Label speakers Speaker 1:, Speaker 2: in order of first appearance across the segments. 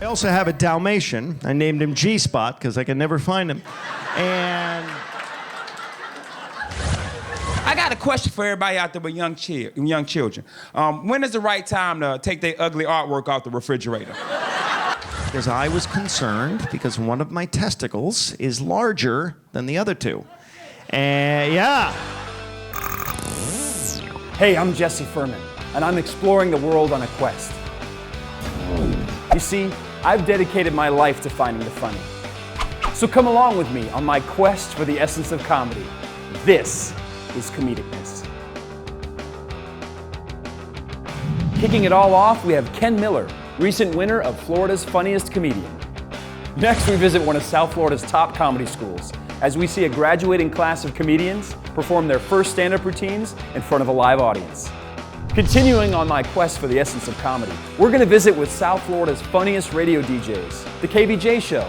Speaker 1: I also have a Dalmatian. I named him G-Spot because I could never find him. And
Speaker 2: I got a question for everybody out there with young children. When is the right time to take their ugly artwork off the refrigerator?
Speaker 1: because I was concerned because one of my testicles is larger than the other two. And yeah.
Speaker 3: Hey, I'm Jesse Furman, and I'm exploring the world on a quest. You see, I've dedicated my life to finding the funny. So come along with me on my quest for the essence of comedy. This is Comedicness. Kicking it all off, we have Ken Miller, recent winner of Florida's Funniest Comedian. Next, we visit one of South Florida's top comedy schools as we see a graduating class of comedians perform their first stand-up routines in front of a live audience. Continuing on my quest for the essence of comedy, we're going to visit with South Florida's funniest radio DJs, The KBJ Show,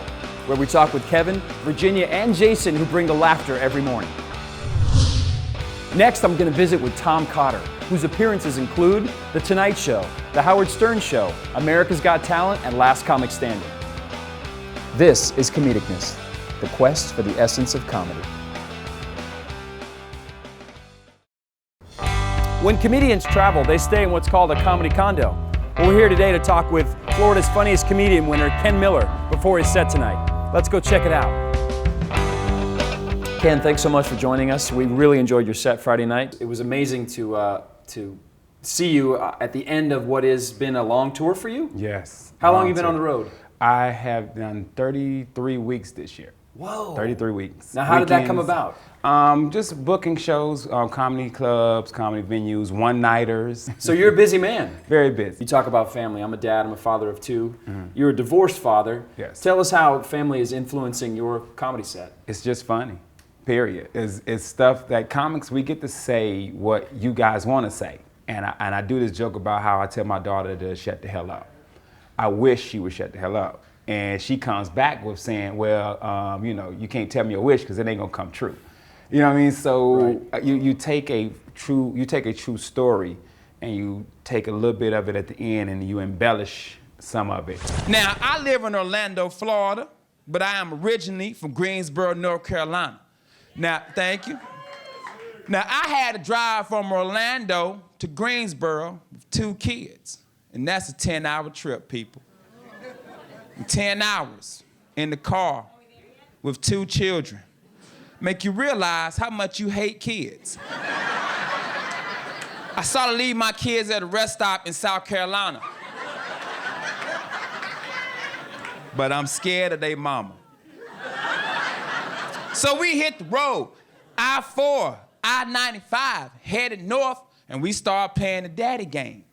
Speaker 3: where we talk with Kevin, Virginia, and Jason who bring the laughter every morning. Next, I'm going to visit with Tom Cotter, whose appearances include The Tonight Show, The Howard Stern Show, America's Got Talent, and Last Comic Standing. This is Comedicness, the quest for the essence of comedy. When comedians travel, they stay in what's called a comedy condo. Well, we're here today to talk with Florida's Funniest Comedian winner, Ken Miller, before his set tonight. Let's go check it out. Ken, thanks so much for joining us. We really enjoyed your set Friday night. It was amazing to see you at the end of what has been a long tour for you.
Speaker 4: Yes.
Speaker 3: How long have you been on the road?
Speaker 4: I have done 33 weeks this year.
Speaker 3: Whoa.
Speaker 4: 33 weeks.
Speaker 3: Now, how did that come about?
Speaker 4: Just booking shows, comedy clubs, comedy venues, one-nighters.
Speaker 3: So you're a busy man.
Speaker 4: Very busy.
Speaker 3: You talk about family. I'm a dad. I'm a father of two. Mm-hmm. You're a divorced father.
Speaker 4: Yes.
Speaker 3: Tell us how family is influencing your comedy set.
Speaker 4: It's just funny, period. It's stuff that comics, we get to say what you guys want to say. And I do this joke about how I tell my daughter to shut the hell up. I wish she would shut the hell up. And she comes back with saying, well, you can't tell me a wish because it ain't gonna come true. You know what I mean? So right. you take a true story and you take a little bit of it at the end and you embellish some of it.
Speaker 2: Now, I live in Orlando, Florida, but I am originally from Greensboro, North Carolina. Now, thank you. Now, I had to drive from Orlando to Greensboro with 2 kids, and that's a 10-hour trip, people. 10 hours in the car with 2 children. Make you realize how much you hate kids. I saw to leave my kids at a rest stop in South Carolina. But I'm scared of their mama. So we hit the road, I-4, I-95, headed north, and we start playing the daddy game.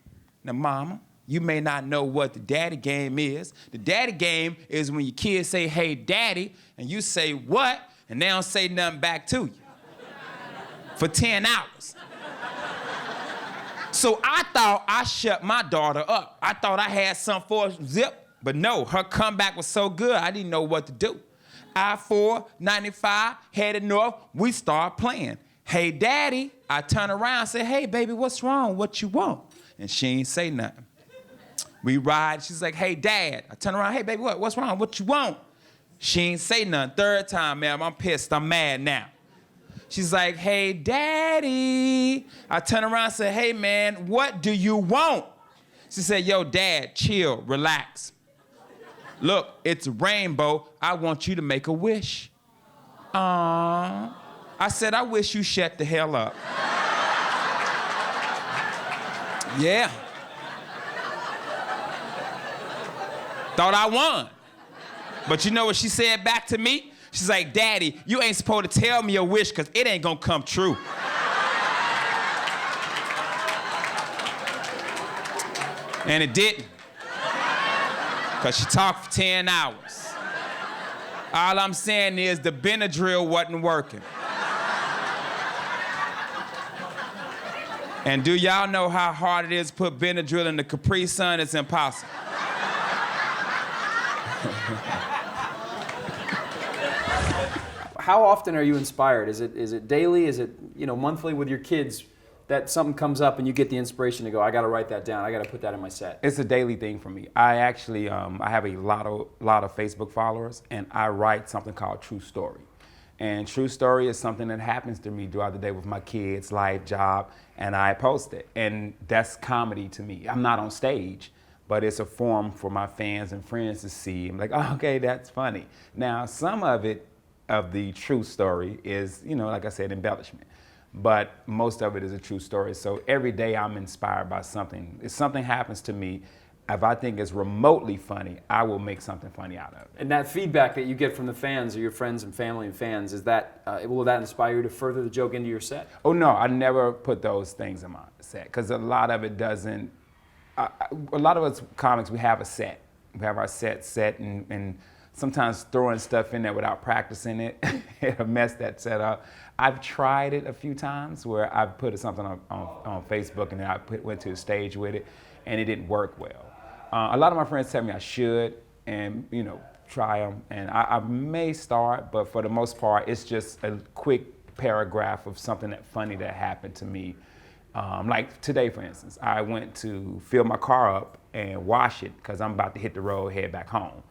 Speaker 2: Now, mama, you may not know what the daddy game is. The daddy game is when your kids say, hey, daddy, and you say, what? And they don't say nothing back to you for 10 hours. So I thought I shut my daughter up. I thought I had something for a zip, but no, her comeback was so good, I didn't know what to do. I-4, 95, headed north, we start playing. Hey, daddy, I turn around and say, hey, baby, what's wrong? What you want? And she ain't say nothing. We ride, she's like, hey, dad. I turn around, hey, baby, what's wrong? What you want? She ain't say nothing. 3rd time, ma'am, I'm pissed, I'm mad now. She's like, hey, daddy. I turn around and say, hey, man, what do you want? She said, yo, dad, chill, relax. Look, it's a rainbow. I want you to make a wish. Aww. I said, I wish you shut the hell up. Yeah. Thought I won. But you know what she said back to me? She's like, daddy, you ain't supposed to tell me your wish because it ain't gonna come true. And it didn't. Because she talked for 10 hours. All I'm saying is the Benadryl wasn't working. And do y'all know how hard it is to put Benadryl in the Capri Sun? It's impossible.
Speaker 3: How often are you inspired? Is it daily? Is it monthly with your kids that something comes up and you get the inspiration to go, I got to write that down. I got to put that in my set?
Speaker 4: It's a daily thing for me. I actually, I have a lot of Facebook followers, and I write something called True Story. And True Story is something that happens to me throughout the day with my kids, life, job, and I post it. And that's comedy to me. I'm not on stage, but it's a form for my fans and friends to see. I'm like, oh, okay, that's funny. Now, some of it, of the true story is, like I said, embellishment. But most of it is a true story. So every day I'm inspired by something. If something happens to me, if I think it's remotely funny, I will make something funny out of it.
Speaker 3: And that feedback that you get from the fans or your friends and family and fans, is that will that inspire you to further the joke into your set?
Speaker 4: Oh no, I never put those things in my set because a lot of it doesn't. A lot of us comics, we have a set. We have our set, and sometimes throwing stuff in there without practicing it, it'll mess that set up. I've tried it a few times where I put something on Facebook and then I went to the stage with it, and it didn't work well. A lot of my friends tell me I should, and try them, and I may start, but for the most part, it's just a quick paragraph of something funny that happened to me. Like today, for instance, I went to fill my car up and wash it because I'm about to hit the road, head back home.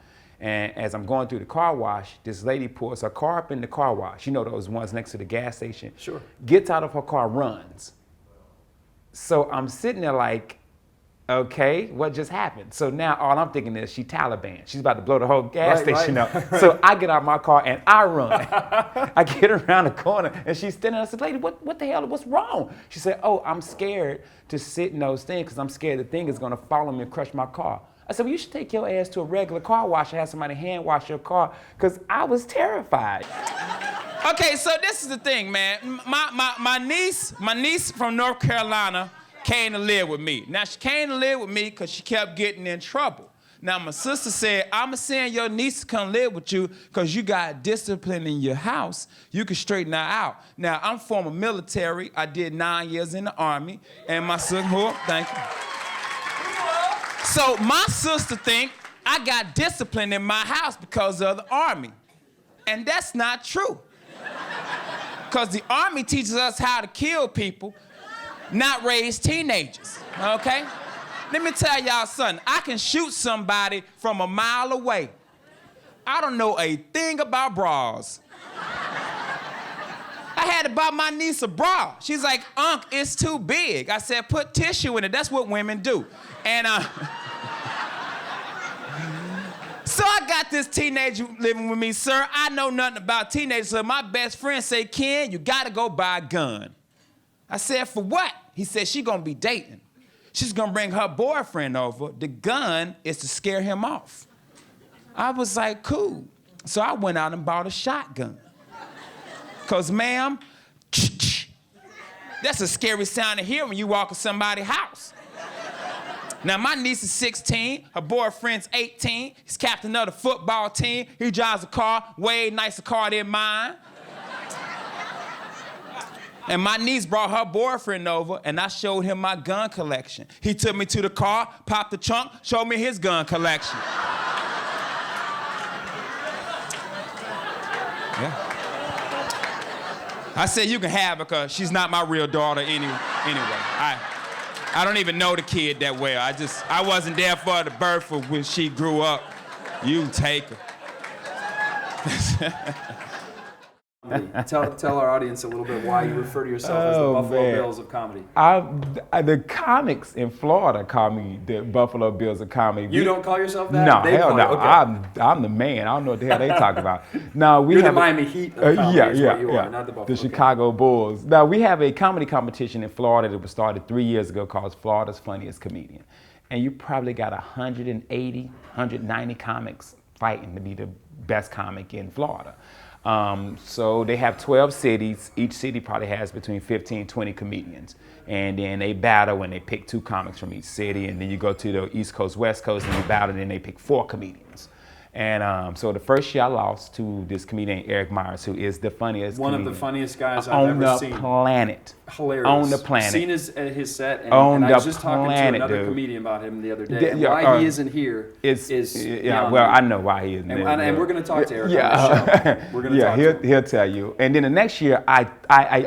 Speaker 4: And as I'm going through the car wash, this lady pulls her car up in the car wash. You know those ones next to the gas station?
Speaker 3: Sure.
Speaker 4: Gets out of her car, runs. So I'm sitting there like, okay, what just happened? So now all I'm thinking is she Taliban. She's about to blow the whole gas station up. So I get out of my car and I run. I get around the corner and she's standing there. I said, lady, what the hell, what's wrong? She said, oh, I'm scared to sit in those things because I'm scared the thing is gonna follow me and crush my car. I said, well, you should take your ass to a regular car wash and have somebody hand wash your car, because I was terrified.
Speaker 2: Okay, so this is the thing, man. My niece from North Carolina came to live with me. Now, she came to live with me because she kept getting in trouble. Now, my sister said, I'm going to send your niece to come live with you because you got discipline in your house. You can straighten her out. Now, I'm former military. I did 9 years in the Army. And my sister, thank you. So my sister think I got discipline in my house because of the Army. And that's not true. Because the Army teaches us how to kill people, not raise teenagers, okay? Let me tell y'all something. I can shoot somebody from a mile away. I don't know a thing about bras. I had to buy my niece a bra. She's like, Unc, it's too big. I said, put tissue in it. That's what women do. And so I got this teenager living with me, sir. I know nothing about teenagers, so my best friend say, Ken, you gotta go buy a gun. I said, for what? He said, she gonna be dating. She's gonna bring her boyfriend over. The gun is to scare him off. I was like, cool. So I went out and bought a shotgun. Cause ma'am, that's a scary sound to hear when you walk in somebody's house. Now, my niece is 16, her boyfriend's 18, he's captain of the football team, he drives a car, way nicer car than mine. And my niece brought her boyfriend over, and I showed him my gun collection. He took me to the car, popped the trunk, showed me his gun collection. Yeah. I said, you can have her, because she's not my real daughter anyway. I don't even know the kid that well. I wasn't there for the birth of when she grew up. You take her.
Speaker 3: Tell our audience a little bit why you refer to yourself as the Buffalo Bills of comedy.
Speaker 4: The comics in Florida call me the Buffalo Bills of comedy.
Speaker 3: You don't call yourself that?
Speaker 4: No,
Speaker 3: They
Speaker 4: hell no.
Speaker 3: Okay.
Speaker 4: I'm the man. I don't know what the hell they talk about. No,
Speaker 3: You're the Miami Heat of comedy is what you are, not the Buffalo
Speaker 4: The Chicago Bulls. Now, we have a comedy competition in Florida that was started 3 years ago called Florida's Funniest Comedian. And you probably got 180, 190 comics fighting to be the best comic in Florida. So they have 12 cities. Each city probably has between 15, 20 comedians. And then they battle and they pick 2 comics from each city. And then you go to the East Coast, West Coast, and you battle and then they pick 4 comedians. And so the first year I lost to this comedian Eric Myers, who is the funniest
Speaker 3: One
Speaker 4: comedian
Speaker 3: of the funniest guys I've
Speaker 4: on
Speaker 3: ever
Speaker 4: the
Speaker 3: seen.
Speaker 4: planet.
Speaker 3: Hilarious.
Speaker 4: On the planet.
Speaker 3: Seen his set, and,
Speaker 4: On
Speaker 3: and I
Speaker 4: the
Speaker 3: was just talking to
Speaker 4: planet,
Speaker 3: another
Speaker 4: dude.
Speaker 3: comedian about him the other day. And
Speaker 4: Yeah,
Speaker 3: why he isn't here is
Speaker 4: yeah.
Speaker 3: beyond
Speaker 4: Well,
Speaker 3: me.
Speaker 4: I know why he isn't
Speaker 3: And,
Speaker 4: there.
Speaker 3: and we're going to talk to Eric
Speaker 4: Yeah.
Speaker 3: on the show. We're going to talk to him.
Speaker 4: he'll tell you. And then the next year, I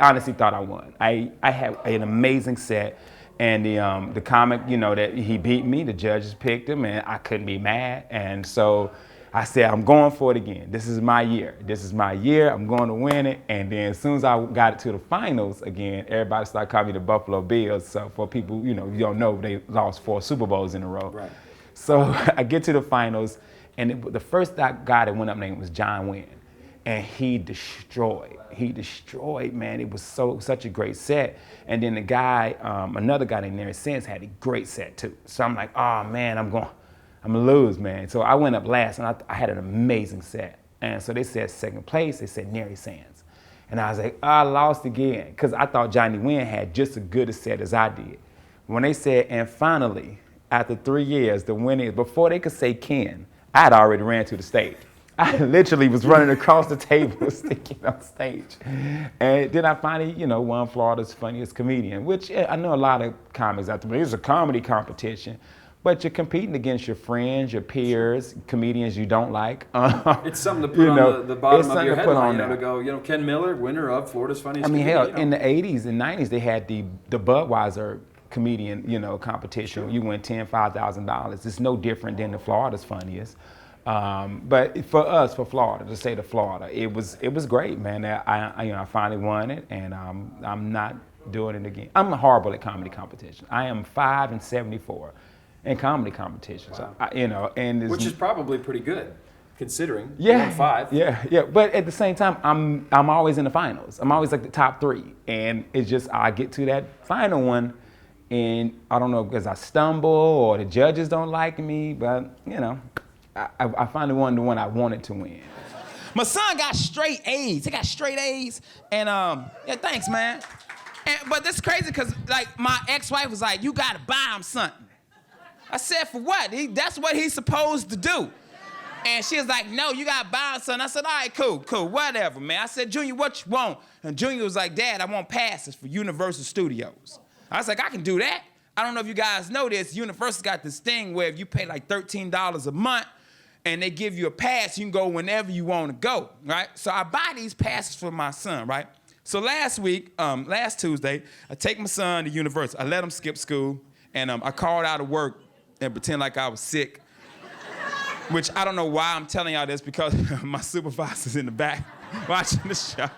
Speaker 4: honestly thought I won. I had an amazing set, and the comic, you know, that he beat me. The judges picked him, and I couldn't be mad. And so I said, I'm going for it again. This is my year. This is my year. I'm going to win it. And then as soon as I got it to the finals again, everybody started calling me the Buffalo Bills. So for people, you know, you don't know, they lost 4 Super Bowls in a row.
Speaker 3: Right.
Speaker 4: So I get to the finals, and the first guy that went up name was John Wynn. And he destroyed. He destroyed, man. It was such a great set. And then the guy, another guy named Larry Sands had a great set too. So I'm like, oh man, I'm gonna lose, man. So I went up last, and I had an amazing set. And so they said second place, they said Neri Sands. And I was like, I lost again, because I thought Johnny Wynn had just as good a set as I did. When they said, and finally, after 3 years, the winner, before they could say Ken, I had already ran to the stage. I literally was running across the table, sticking on stage. And then I finally, you know, won Florida's Funniest Comedian, which I know a lot of comics out there, but it's a comedy competition. But you're competing against your friends, your peers, comedians you don't like.
Speaker 3: It's something to put on the bottom of your headline, you know,
Speaker 4: there.
Speaker 3: to go, you know, Ken Miller, winner of Florida's Funniest
Speaker 4: I mean,
Speaker 3: Comedian.
Speaker 4: hell,
Speaker 3: you know.
Speaker 4: in the 80s and 90s, they had the Budweiser comedian, you know, competition.
Speaker 3: Sure.
Speaker 4: You win $5,000. It's no different than the Florida's Funniest. But for us, for Florida, the state of Florida, it was great, man. I finally won it, and I'm not doing it again. I'm horrible at comedy competition. I am 5-74 in comedy competitions.
Speaker 3: Wow.
Speaker 4: You know, and
Speaker 3: Which is probably pretty good, considering you
Speaker 4: yeah,
Speaker 3: won 5.
Speaker 4: Yeah. But at the same time, I'm always in the finals. I'm always like the top 3, and it's just I get to that final one, and I don't know because I stumble or the judges don't like me, but you know, I finally won the one I wanted to win.
Speaker 2: My son got straight A's. He got straight A's, and yeah, thanks, man. But that's crazy because like my ex-wife was like, "You gotta buy him something." I said, "For what? That's what he's supposed to do." And she was like, "No, you gotta buy him something." I said, "All right, cool, whatever, man." I said, "Junior, what you want?" And Junior was like, "Dad, I want passes for Universal Studios." I was like, "I can do that." I don't know if you guys know this. Universal's got this thing where if you pay like $13 a month, and they give you a pass, you can go whenever you want to go, right? So I buy these passes for my son, right? So last Tuesday, I take my son to Universal. I let him skip school, and I called out of work and pretend like I was sick, which I don't know why I'm telling y'all this because my supervisor's in the back watching the show.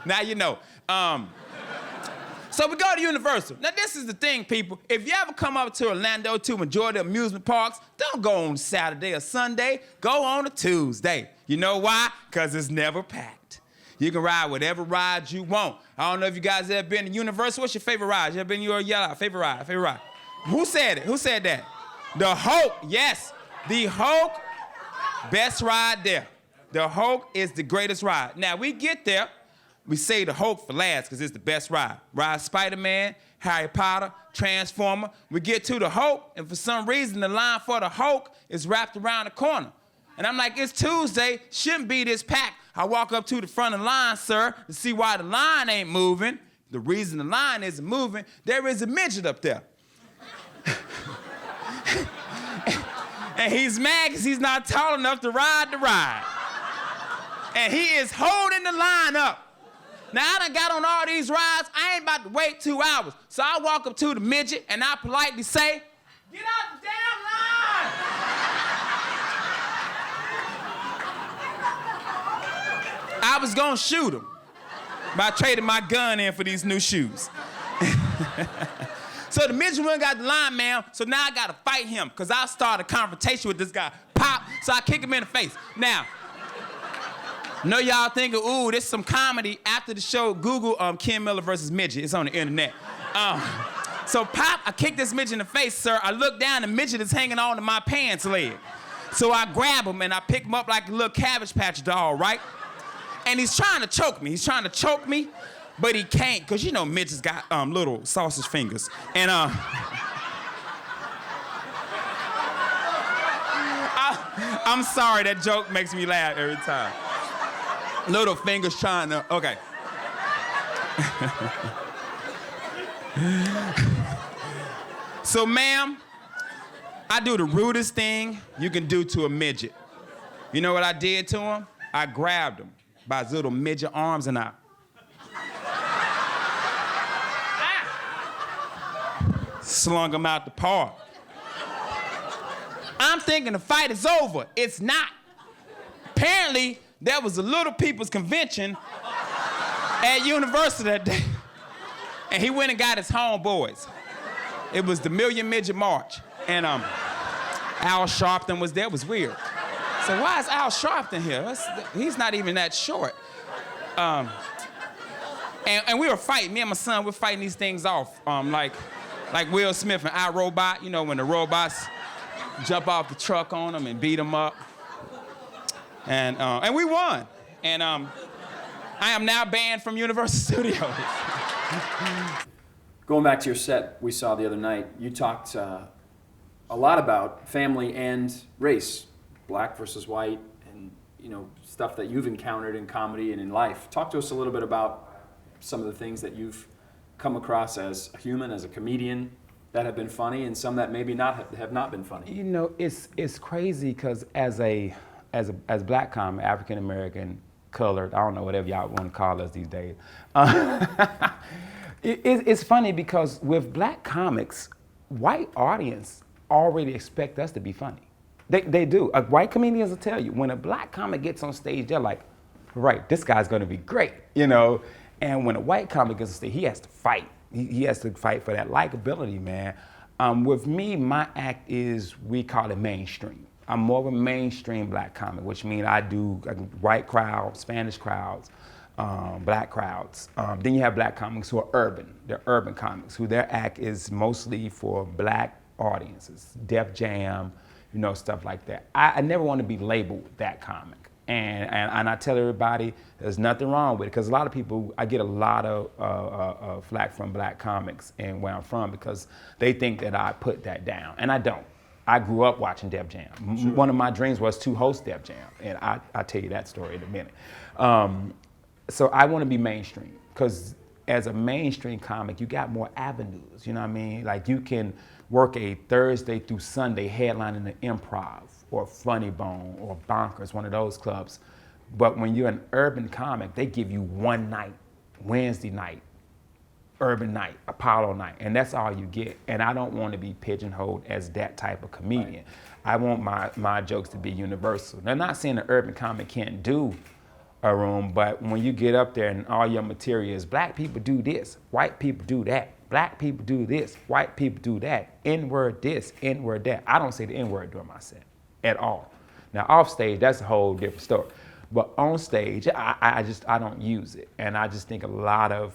Speaker 2: Now you know. So we go to Universal. Now this is the thing, people. If you ever come up to Orlando to enjoy the amusement parks, don't go on Saturday or Sunday. Go on a Tuesday. You know why? Because it's never packed. You can ride whatever ride you want. I don't know if you guys ever been to Universal. What's your favorite ride? You ever been to your yellow? Favorite ride? Who said it? Who said that? The Hulk. Yes, the Hulk. Best ride there. The Hulk is the greatest ride. Now we get there. We say the Hulk for last because it's the best ride. Ride Spider-Man, Harry Potter, Transformer. We get to the Hulk, and for some reason, the line for the Hulk is wrapped around the corner. And I'm like, it's Tuesday, shouldn't be this packed. I walk up to the front of the line, sir, to see why the line ain't moving. The reason the line isn't moving, there is a midget up there. And he's mad because he's not tall enough to ride the ride. And he is holding the line up. Now, I done got on all these rides. I ain't about to wait 2 hours. So I walk up to the midget, and I politely say, "Get out the damn line!" I was going to shoot him, but I traded my gun in for these new shoes. So the midget went and got the line, man. So now I got to fight him, because I started a confrontation with this guy. Pop, so I kick him in the face. Now, I know y'all thinking, ooh, this is some comedy. After the show, Google Ken Miller versus midget. It's on the internet. So pop, I kick this midget in the face, sir. I look down, the midget is hanging on to my pants leg. So I grab him and I pick him up like a little Cabbage Patch doll, right? And he's trying to choke me. But he can't, because you know midgets got little sausage fingers. And I'm sorry, that joke makes me laugh every time. Little fingers trying to, okay. So, ma'am, I do the rudest thing you can do to a midget. You know what I did to him? I grabbed him by his little midget arms and slung him out the park. I'm thinking the fight is over. It's not. Apparently, there was a little people's convention at Universal that day. And he went and got his homeboys. It was the Million Midget March. And Al Sharpton was there. It was weird. So why is Al Sharpton here? He's not even that short. And we were fighting. Me and my son, we're fighting these things off. Like Will Smith and I, Robot. You know, when the robots jump off the truck on them and beat them up. And we won. And I am now banned from Universal Studios.
Speaker 3: Going back to your set we saw the other night, you talked a lot about family and race, black versus white, and stuff that you've encountered in comedy and in life. Talk to us a little bit about some of the things that you've come across as a human, as a comedian, that have been funny, and some that maybe have not been funny.
Speaker 4: You know, it's crazy because as black comic, African American, colored, I don't know, whatever y'all want to call us these days. It's funny because with black comics, white audience already expect us to be funny. They do. White comedians will tell you, when a black comic gets on stage, they're like, right, this guy's gonna be great, And when a white comic gets on stage, he has to fight. He has to fight for that likability, man. With me, my act is, we call it mainstream. I'm more of a mainstream black comic, which means I do white crowds, Spanish crowds, black crowds. Then you have black comics who are urban. They're urban comics, who their act is mostly for black audiences, Def Jam, stuff like that. I never want to be labeled that comic. And I tell everybody there's nothing wrong with it, because a lot of people, I get a lot of flack from black comics and where I'm from, because they think that I put that down, and I don't. I grew up watching Def Jam. Sure. One of my dreams was to host Def Jam, and I'll tell you that story in a minute. So I want to be mainstream, because as a mainstream comic, you got more avenues, you know what I mean? Like, you can work a Thursday through Sunday headlining the Improv, or Funny Bone, or Bonkers, one of those clubs. But when you're an urban comic, they give you one night, Wednesday night, urban night, Apollo night, and that's all you get. And I don't want to be pigeonholed as that type of comedian. Right. I want my jokes to be universal. They're not saying an urban comic can't do a room, but when you get up there and all your material is black people do this, white people do that, black people do this, white people do that, N-word this, N-word that. I don't say the N-word during my set at all. Now off stage, that's a whole different story. But on stage, I don't use it. And I just think a lot of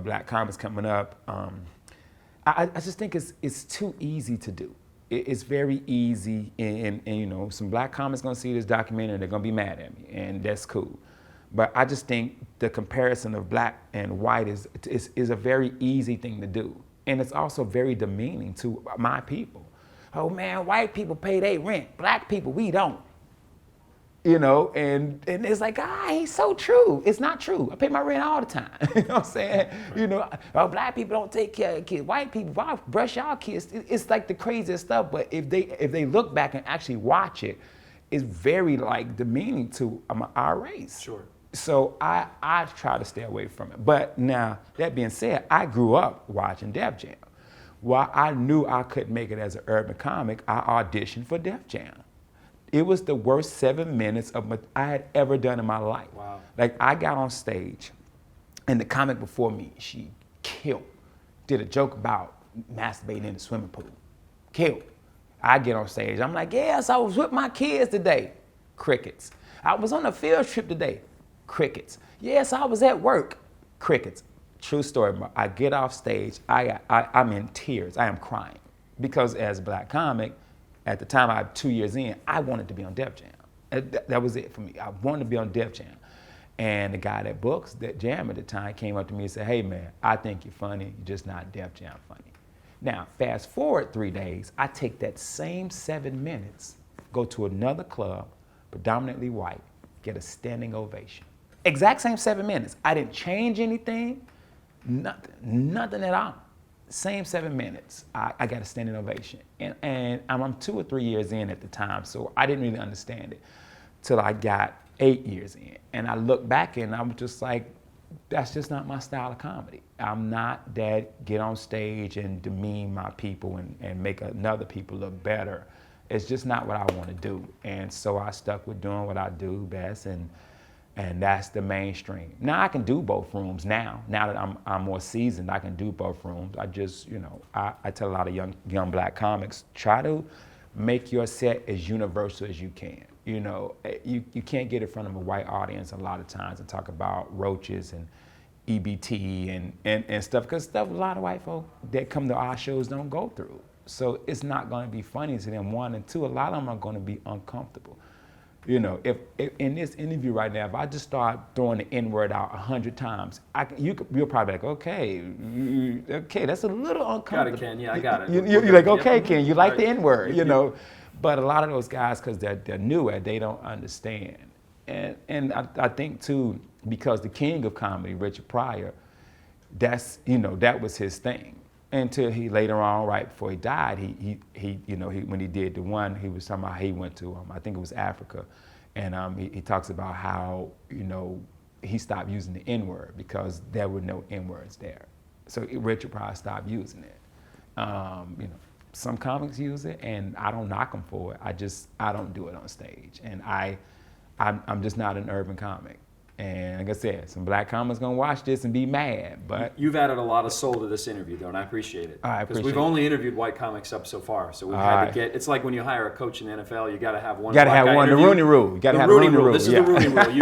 Speaker 4: black comics coming up, I just think it's too easy to do. It's very easy, and some black comics gonna see this documentary and they're gonna be mad at me, and that's cool. But I just think the comparison of black and white is a very easy thing to do. And it's also very demeaning to my people. Oh man, white people pay their rent, black people, we don't. And it's like, it's so true. It's not true. I pay my rent all the time. You know what I'm saying? Black people don't take care of kids. White people, why brush y'all kids? It's like the craziest stuff. But if they look back and actually watch it, it's very demeaning to our race.
Speaker 3: Sure.
Speaker 4: So I try to stay away from it. But now, that being said, I grew up watching Def Jam. While I knew I couldn't make it as an urban comic, I auditioned for Def Jam. It was the worst 7 minutes I had ever done in my life.
Speaker 3: Wow.
Speaker 4: I got on stage, and the comic before me, she killed. Did a joke about masturbating in the swimming pool. Killed. I get on stage, I'm like, yes, I was with my kids today. Crickets. I was on a field trip today. Crickets. Yes, I was at work. Crickets. True story. I get off stage, I'm in tears. I am crying. Because as a black comic, at the time, I was 2 years in, I wanted to be on Def Jam. That was it for me. I wanted to be on Def Jam. And the guy that books that Jam at the time came up to me and said, hey man, I think you're funny, you're just not Def Jam funny. Now, fast forward 3 days, I take that same 7 minutes go to another club, predominantly white, get a standing ovation. Exact same 7 minutes. I didn't change anything, nothing at all. Same 7 minutes, I got a standing ovation. And I'm 2 or 3 years in at the time, so I didn't really understand it till I got 8 years in. And I look back and I'm just like, that's just not my style of comedy. I'm not that get on stage and demean my people and make another people look better. It's just not what I want to do. And so I stuck with doing what I do best, and that's the mainstream. Now I can do both rooms now. Now that I'm more seasoned, I can do both rooms. I just, I tell a lot of young black comics, try to make your set as universal as you can. You can't get in front of a white audience a lot of times and talk about roaches and EBT and stuff, because stuff a lot of white folk that come to our shows don't go through. So it's not going to be funny to them, one, and two, a lot of them are going to be uncomfortable. If in this interview right now, if I just start throwing the N-word out 100 times, you'll probably be like, okay, that's a little uncomfortable.
Speaker 3: Got it, Ken. Yeah, I got it.
Speaker 4: You're like, okay, Ken, you like the N-word, But a lot of those guys, because they're new at, they don't understand. And I think too, because the king of comedy, Richard Pryor, that was his thing. Until he later on, right before he died, he when he did the one, he was talking about how he went to, I think it was Africa, and he talks about how, he stopped using the N-word because there were no N-words there. So Richard Pryor stopped using it. Some comics use it, and I don't knock them for it. I don't do it on stage, and I'm just not an urban comic. And like I said, some black comics gonna watch this and be mad, but
Speaker 3: you've added a lot of soul to this interview, though, and I appreciate it. Because we've only interviewed white comics up so far, so we had to get. It's like when you hire a coach in the NFL, you got to have one.
Speaker 4: You got to have one. The Rooney Rule. You got to have the Rooney Rule.
Speaker 3: This is the Rooney Rule.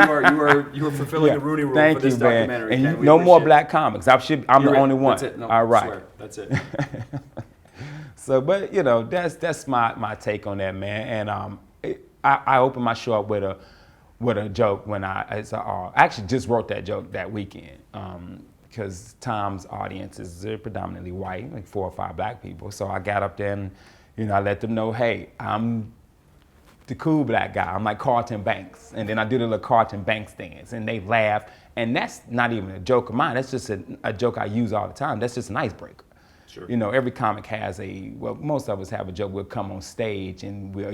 Speaker 3: You are fulfilling the Rooney Rule for this documentary.
Speaker 4: And no more black comics. I'm the only one.
Speaker 3: That's it. No,
Speaker 4: all right.
Speaker 3: I swear. That's it.
Speaker 4: So, but that's my take on that, man. And I opened my show up with a joke when I actually just wrote that joke that weekend, because Tom's audience is predominantly white, like 4 or 5 black people. So I got up there and I let them know, hey, I'm the cool black guy. I'm like Carlton Banks, and then I do the little Carlton Banks dance, and they laugh. And that's not even a joke of mine. That's just a joke I use all the time. That's just an icebreaker.
Speaker 3: Sure.
Speaker 4: Every comic has most of us have a joke. We'll come on stage and we'll,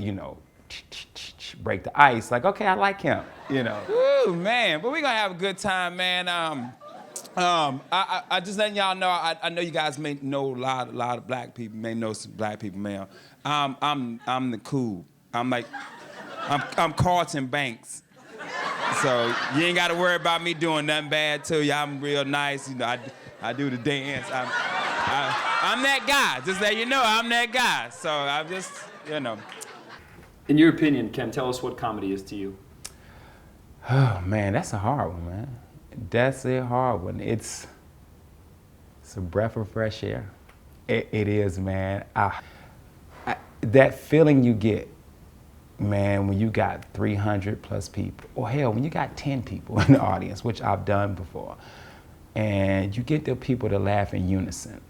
Speaker 4: break the ice. Like, okay, I like him,
Speaker 2: Ooh, man, but we're going to have a good time, man. I just letting y'all know, I know you guys may know a lot of black people, may know some black people, man. I'm the cool. I'm Carlton Banks. So you ain't got to worry about me doing nothing bad to you. I'm real nice, I do the dance. I'm that guy. Just let you know, I'm that guy. So I'm just,
Speaker 3: In your opinion, Ken, tell us what comedy is to you.
Speaker 4: Oh man, that's a hard one, man. That's a hard one. It's a breath of fresh air. It is, man. That feeling you get, man, when you got 300 plus people, or hell, when you got 10 people in the audience, which I've done before, and you get the people to laugh in unison,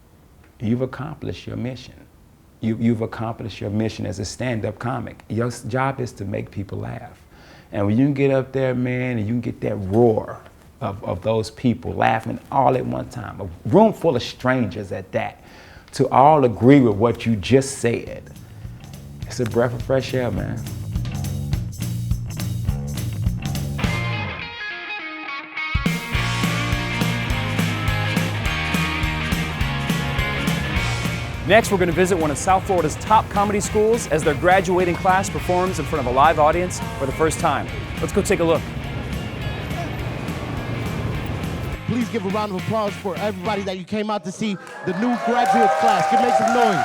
Speaker 4: you've accomplished your mission. You've accomplished your mission as a stand-up comic. Your job is to make people laugh. And when you can get up there, man, and you can get that roar of those people laughing all at one time, a room full of strangers at that, to all agree with what you just said, it's a breath of fresh air, man.
Speaker 3: Next, we're going to visit one of South Florida's top comedy schools as their graduating class performs in front of a live audience for the first time. Let's go take a look.
Speaker 5: Please give a round of applause for everybody that you came out to see, the new graduate class. Make some noise.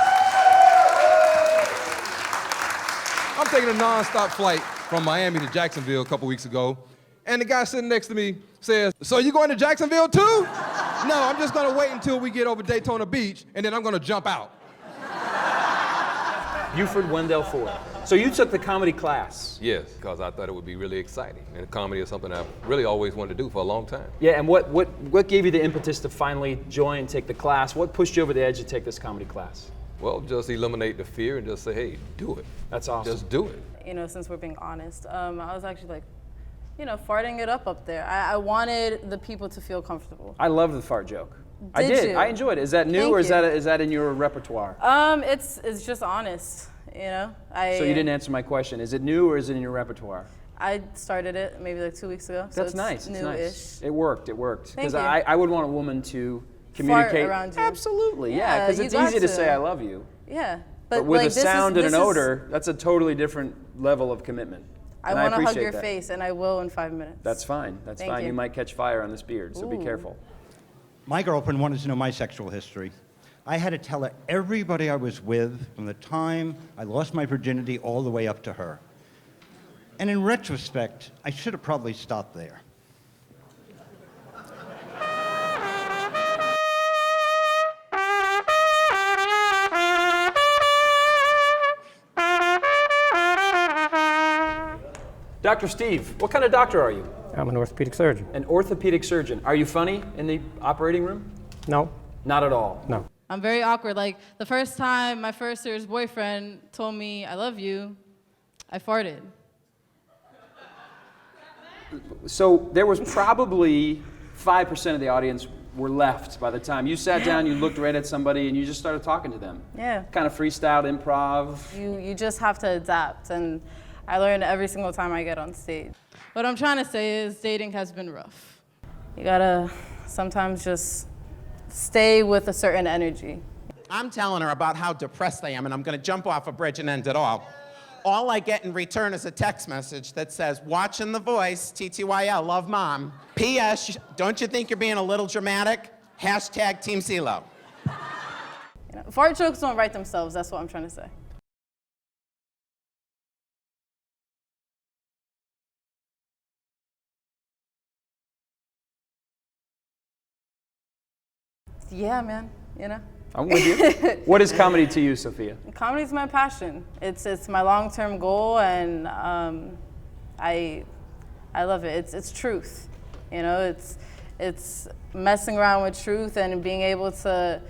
Speaker 6: I'm taking a non-stop flight from Miami to Jacksonville a couple weeks ago, and the guy sitting next to me says, "So you going to Jacksonville too?" "No, I'm just gonna wait until we get over Daytona Beach, and then I'm gonna jump out."
Speaker 3: Buford Wendell Ford. So you took the comedy class.
Speaker 7: Yes, because I thought it would be really exciting. And comedy is something I've really always wanted to do for a long time.
Speaker 3: Yeah, and what gave you the impetus to finally join and take the class? What pushed you over the edge to take this comedy class?
Speaker 7: Well, just eliminate the fear and just say, hey, do it.
Speaker 3: That's awesome.
Speaker 7: Just do it.
Speaker 8: You know, since we're being honest, I was actually like, you know, farting it up there. I wanted the people to feel comfortable.
Speaker 3: I love the fart joke. I
Speaker 8: Did
Speaker 3: did.
Speaker 8: you?
Speaker 3: I enjoyed it. Is that new,
Speaker 8: Thank
Speaker 3: or is
Speaker 8: you.
Speaker 3: that in your repertoire?
Speaker 8: It's just honest, you know.
Speaker 3: So you didn't answer my question. Is it new, or is it in your repertoire?
Speaker 8: I started it maybe like 2 weeks ago. So
Speaker 3: That's
Speaker 8: it's
Speaker 3: nice. It's
Speaker 8: new-ish.
Speaker 3: nice. It worked. It worked.
Speaker 8: Thank
Speaker 3: Because
Speaker 8: you.
Speaker 3: I would want a woman to communicate
Speaker 8: around you.
Speaker 3: Absolutely. Yeah.
Speaker 8: Yeah,
Speaker 3: Because
Speaker 8: you
Speaker 3: it's
Speaker 8: got
Speaker 3: easy to
Speaker 8: to.
Speaker 3: say I love you,
Speaker 8: Yeah,
Speaker 3: but with
Speaker 8: like,
Speaker 3: a sound and an
Speaker 8: this is-
Speaker 3: odor, that's a totally different level of commitment.
Speaker 8: I
Speaker 3: And
Speaker 8: want to hug
Speaker 3: appreciate
Speaker 8: your
Speaker 3: that.
Speaker 8: face, and I will in 5 minutes.
Speaker 3: That's fine. That's
Speaker 8: Thank
Speaker 3: fine.
Speaker 8: you.
Speaker 3: You might catch fire on this beard, so be
Speaker 8: Ooh.
Speaker 3: careful.
Speaker 9: My girlfriend wanted to know my sexual history. I had to tell her everybody I was with from the time I lost my virginity all the way up to her. And in retrospect, I should have probably stopped there.
Speaker 3: Dr. Steve, what kind of doctor are you?
Speaker 10: I'm an orthopedic surgeon.
Speaker 3: An orthopedic surgeon. Are you funny in the operating room?
Speaker 10: No,
Speaker 3: Not at all.
Speaker 10: no.
Speaker 8: I'm very awkward. Like, the first time my first serious boyfriend told me, I love you, I farted.
Speaker 3: So there was probably 5% of the audience were left by the time you sat down, you looked right at somebody, and you just started talking to them.
Speaker 8: Yeah.
Speaker 3: Kind of freestyle, improv.
Speaker 8: You just have to adapt, and I learn every single time I get on stage. What I'm trying to say is dating has been rough. You gotta sometimes just stay with a certain energy.
Speaker 11: I'm telling her about how depressed I am, and I'm gonna jump off a bridge and end it all. All I get in return is a text message that says, watching The Voice, TTYL, love mom. P.S. Don't you think you're being a little dramatic? Hashtag Team CeeLo.
Speaker 8: You know, fart jokes don't write themselves, that's what I'm trying to say. Yeah, man, you know.
Speaker 3: I'm with you. What is comedy to you, Sophia?
Speaker 8: Comedy's my passion. It's my long-term goal, and I love it. It's truth, you know. It's messing around with truth and being able to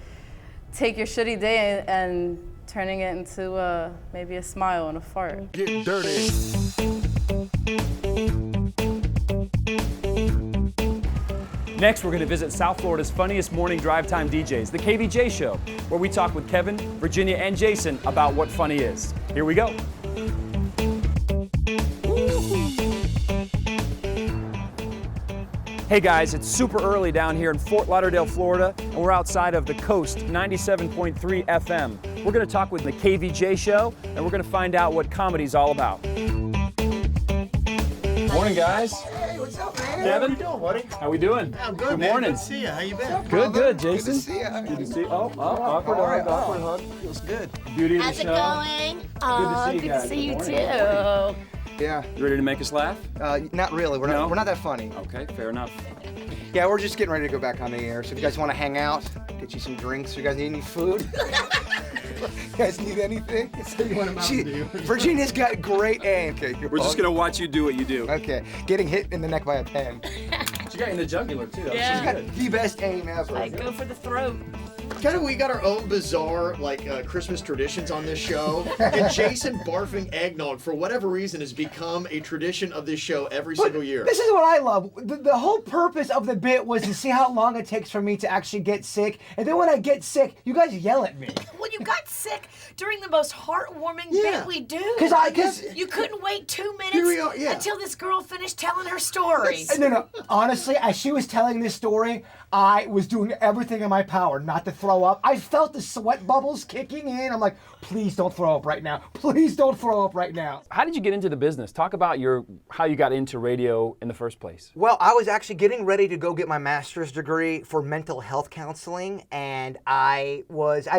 Speaker 8: take your shitty day and turning it into maybe a smile and a fart.
Speaker 5: Get dirty.
Speaker 3: Next, we're going to visit South Florida's funniest morning drive time DJs, the KVJ Show, where we talk with Kevin, Virginia, and Jason about what funny is. Here we go. Hey guys, it's super early down here in Fort Lauderdale, Florida, and we're outside of the Coast 97.3 FM. We're going to talk with the KVJ Show, and we're going to find out what comedy's all about. Morning, guys.
Speaker 12: Hey, what's up, man?
Speaker 3: Kevin?
Speaker 12: How you doing, buddy?
Speaker 3: How we doing?
Speaker 12: I'm good,
Speaker 3: Good
Speaker 12: man.
Speaker 3: morning.
Speaker 12: Good to see you. How you been?
Speaker 3: Good, good, Jason.
Speaker 12: Good to see you.
Speaker 3: Good to see you. Oh, awkward hug, awkward hug.
Speaker 12: Feels good.
Speaker 3: Beauty of the
Speaker 13: How's it
Speaker 3: show.
Speaker 13: going?
Speaker 3: Good to see you guys. Good morning.
Speaker 12: Yeah.
Speaker 3: You ready to make us laugh?
Speaker 12: Not really. We're
Speaker 3: No?
Speaker 12: not that funny.
Speaker 3: Okay, fair enough.
Speaker 12: Yeah, we're just getting ready to go back on the air. So if you guys want to hang out, get you some drinks. You guys need any food? You guys need anything? So you want a Mountain Dew? Virginia's got great aim. Okay,
Speaker 3: We're just gonna watch you do what you do.
Speaker 12: Okay, getting hit in the neck by a pen.
Speaker 3: She got in the jugular too.
Speaker 13: Yeah.
Speaker 12: She's got the best aim ever.
Speaker 13: I go for the throat.
Speaker 14: We got our own bizarre Christmas traditions on this show, and Jason barfing eggnog for whatever reason has become a tradition of this show every single year.
Speaker 15: This is what I love. The whole purpose of the bit was to see how long it takes for me to actually get sick, and then when I get sick, you guys yell at me.
Speaker 13: When you got sick during the most heartwarming bit we do.
Speaker 15: Because
Speaker 13: you couldn't wait 2
Speaker 15: Here we
Speaker 13: minutes
Speaker 15: are, yeah.
Speaker 13: until this girl finished telling her story.
Speaker 15: No. Honestly, as she was telling this story, I was doing everything in my power not to throw up. I felt the sweat bubbles kicking in. I'm like, please don't throw up right now. Please don't throw up right now.
Speaker 3: How did you get into the business? Talk about how you got into radio in the first place.
Speaker 12: Well, I was actually getting ready to go get my master's degree for mental health counseling, and I'd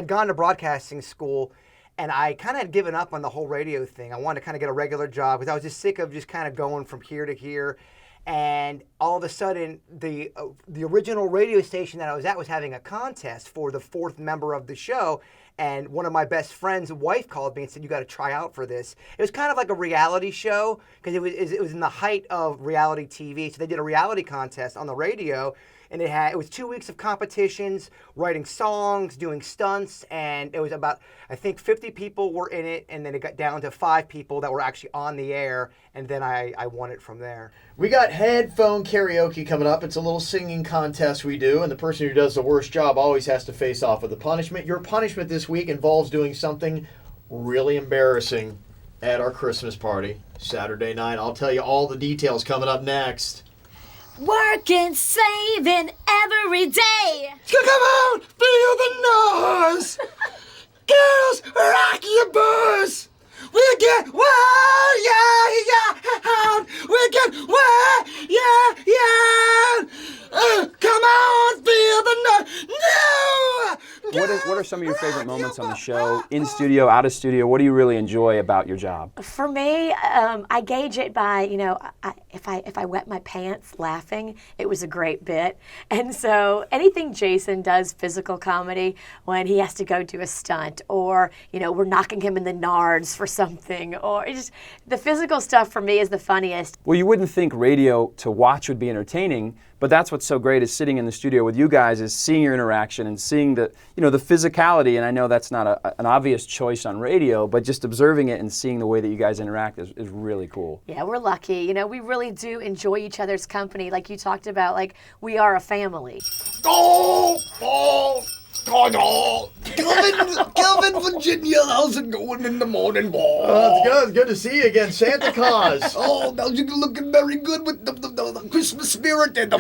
Speaker 12: gone to broadcasting school, and I kind of had given up on the whole radio thing. I wanted to kind of get a regular job because I was just sick of just kind of going from here to here. And all of a sudden, the original radio station that I was at was having a contest for the 4th member of the show. And one of my best friend's wife called me and said, "You got to try out for this." It was kind of like a reality show because it was in the height of reality TV. So they did a reality contest on the radio, and it was 2 weeks of competitions, writing songs, doing stunts, and it was about, I think 50 people were in it, and then it got down to 5 people that were actually on the air, and then I won it from there.
Speaker 14: We got headphone karaoke coming up. It's a little singing contest we do, and the person who does the worst job always has to face off with a punishment. Your punishment this week involves doing something really embarrassing at our Christmas party Saturday night. I'll tell you all the details coming up next.
Speaker 13: Working, saving every day.
Speaker 15: Come on, feel the noise. Girls, rock your boys. We get wild, yeah. We get wild, yeah. Come on, feel the noise. No.
Speaker 3: What are some of your favorite moments on the show, in studio, out of studio? What do you really enjoy about your job?
Speaker 13: For me, I gauge it by, if I wet my pants laughing, it was a great bit. And so anything Jason does, physical comedy, when he has to go do a stunt, or, we're knocking him in the nards for something, or just the physical stuff for me is the funniest.
Speaker 3: Well, you wouldn't think radio to watch would be entertaining, but that's what's so great is sitting in the studio with you guys is seeing your interaction and seeing the physicality. And I know that's not an obvious choice on radio, but just observing it and seeing the way that you guys interact is really cool.
Speaker 13: Yeah, we're lucky. We really do enjoy each other's company. Like you talked about, like we are a family.
Speaker 14: Kelvin, Virginia, how's it going in the morning, boy? It's good. It's good to see you again, Santa Claus. Now you're looking very good with the Christmas spirit and the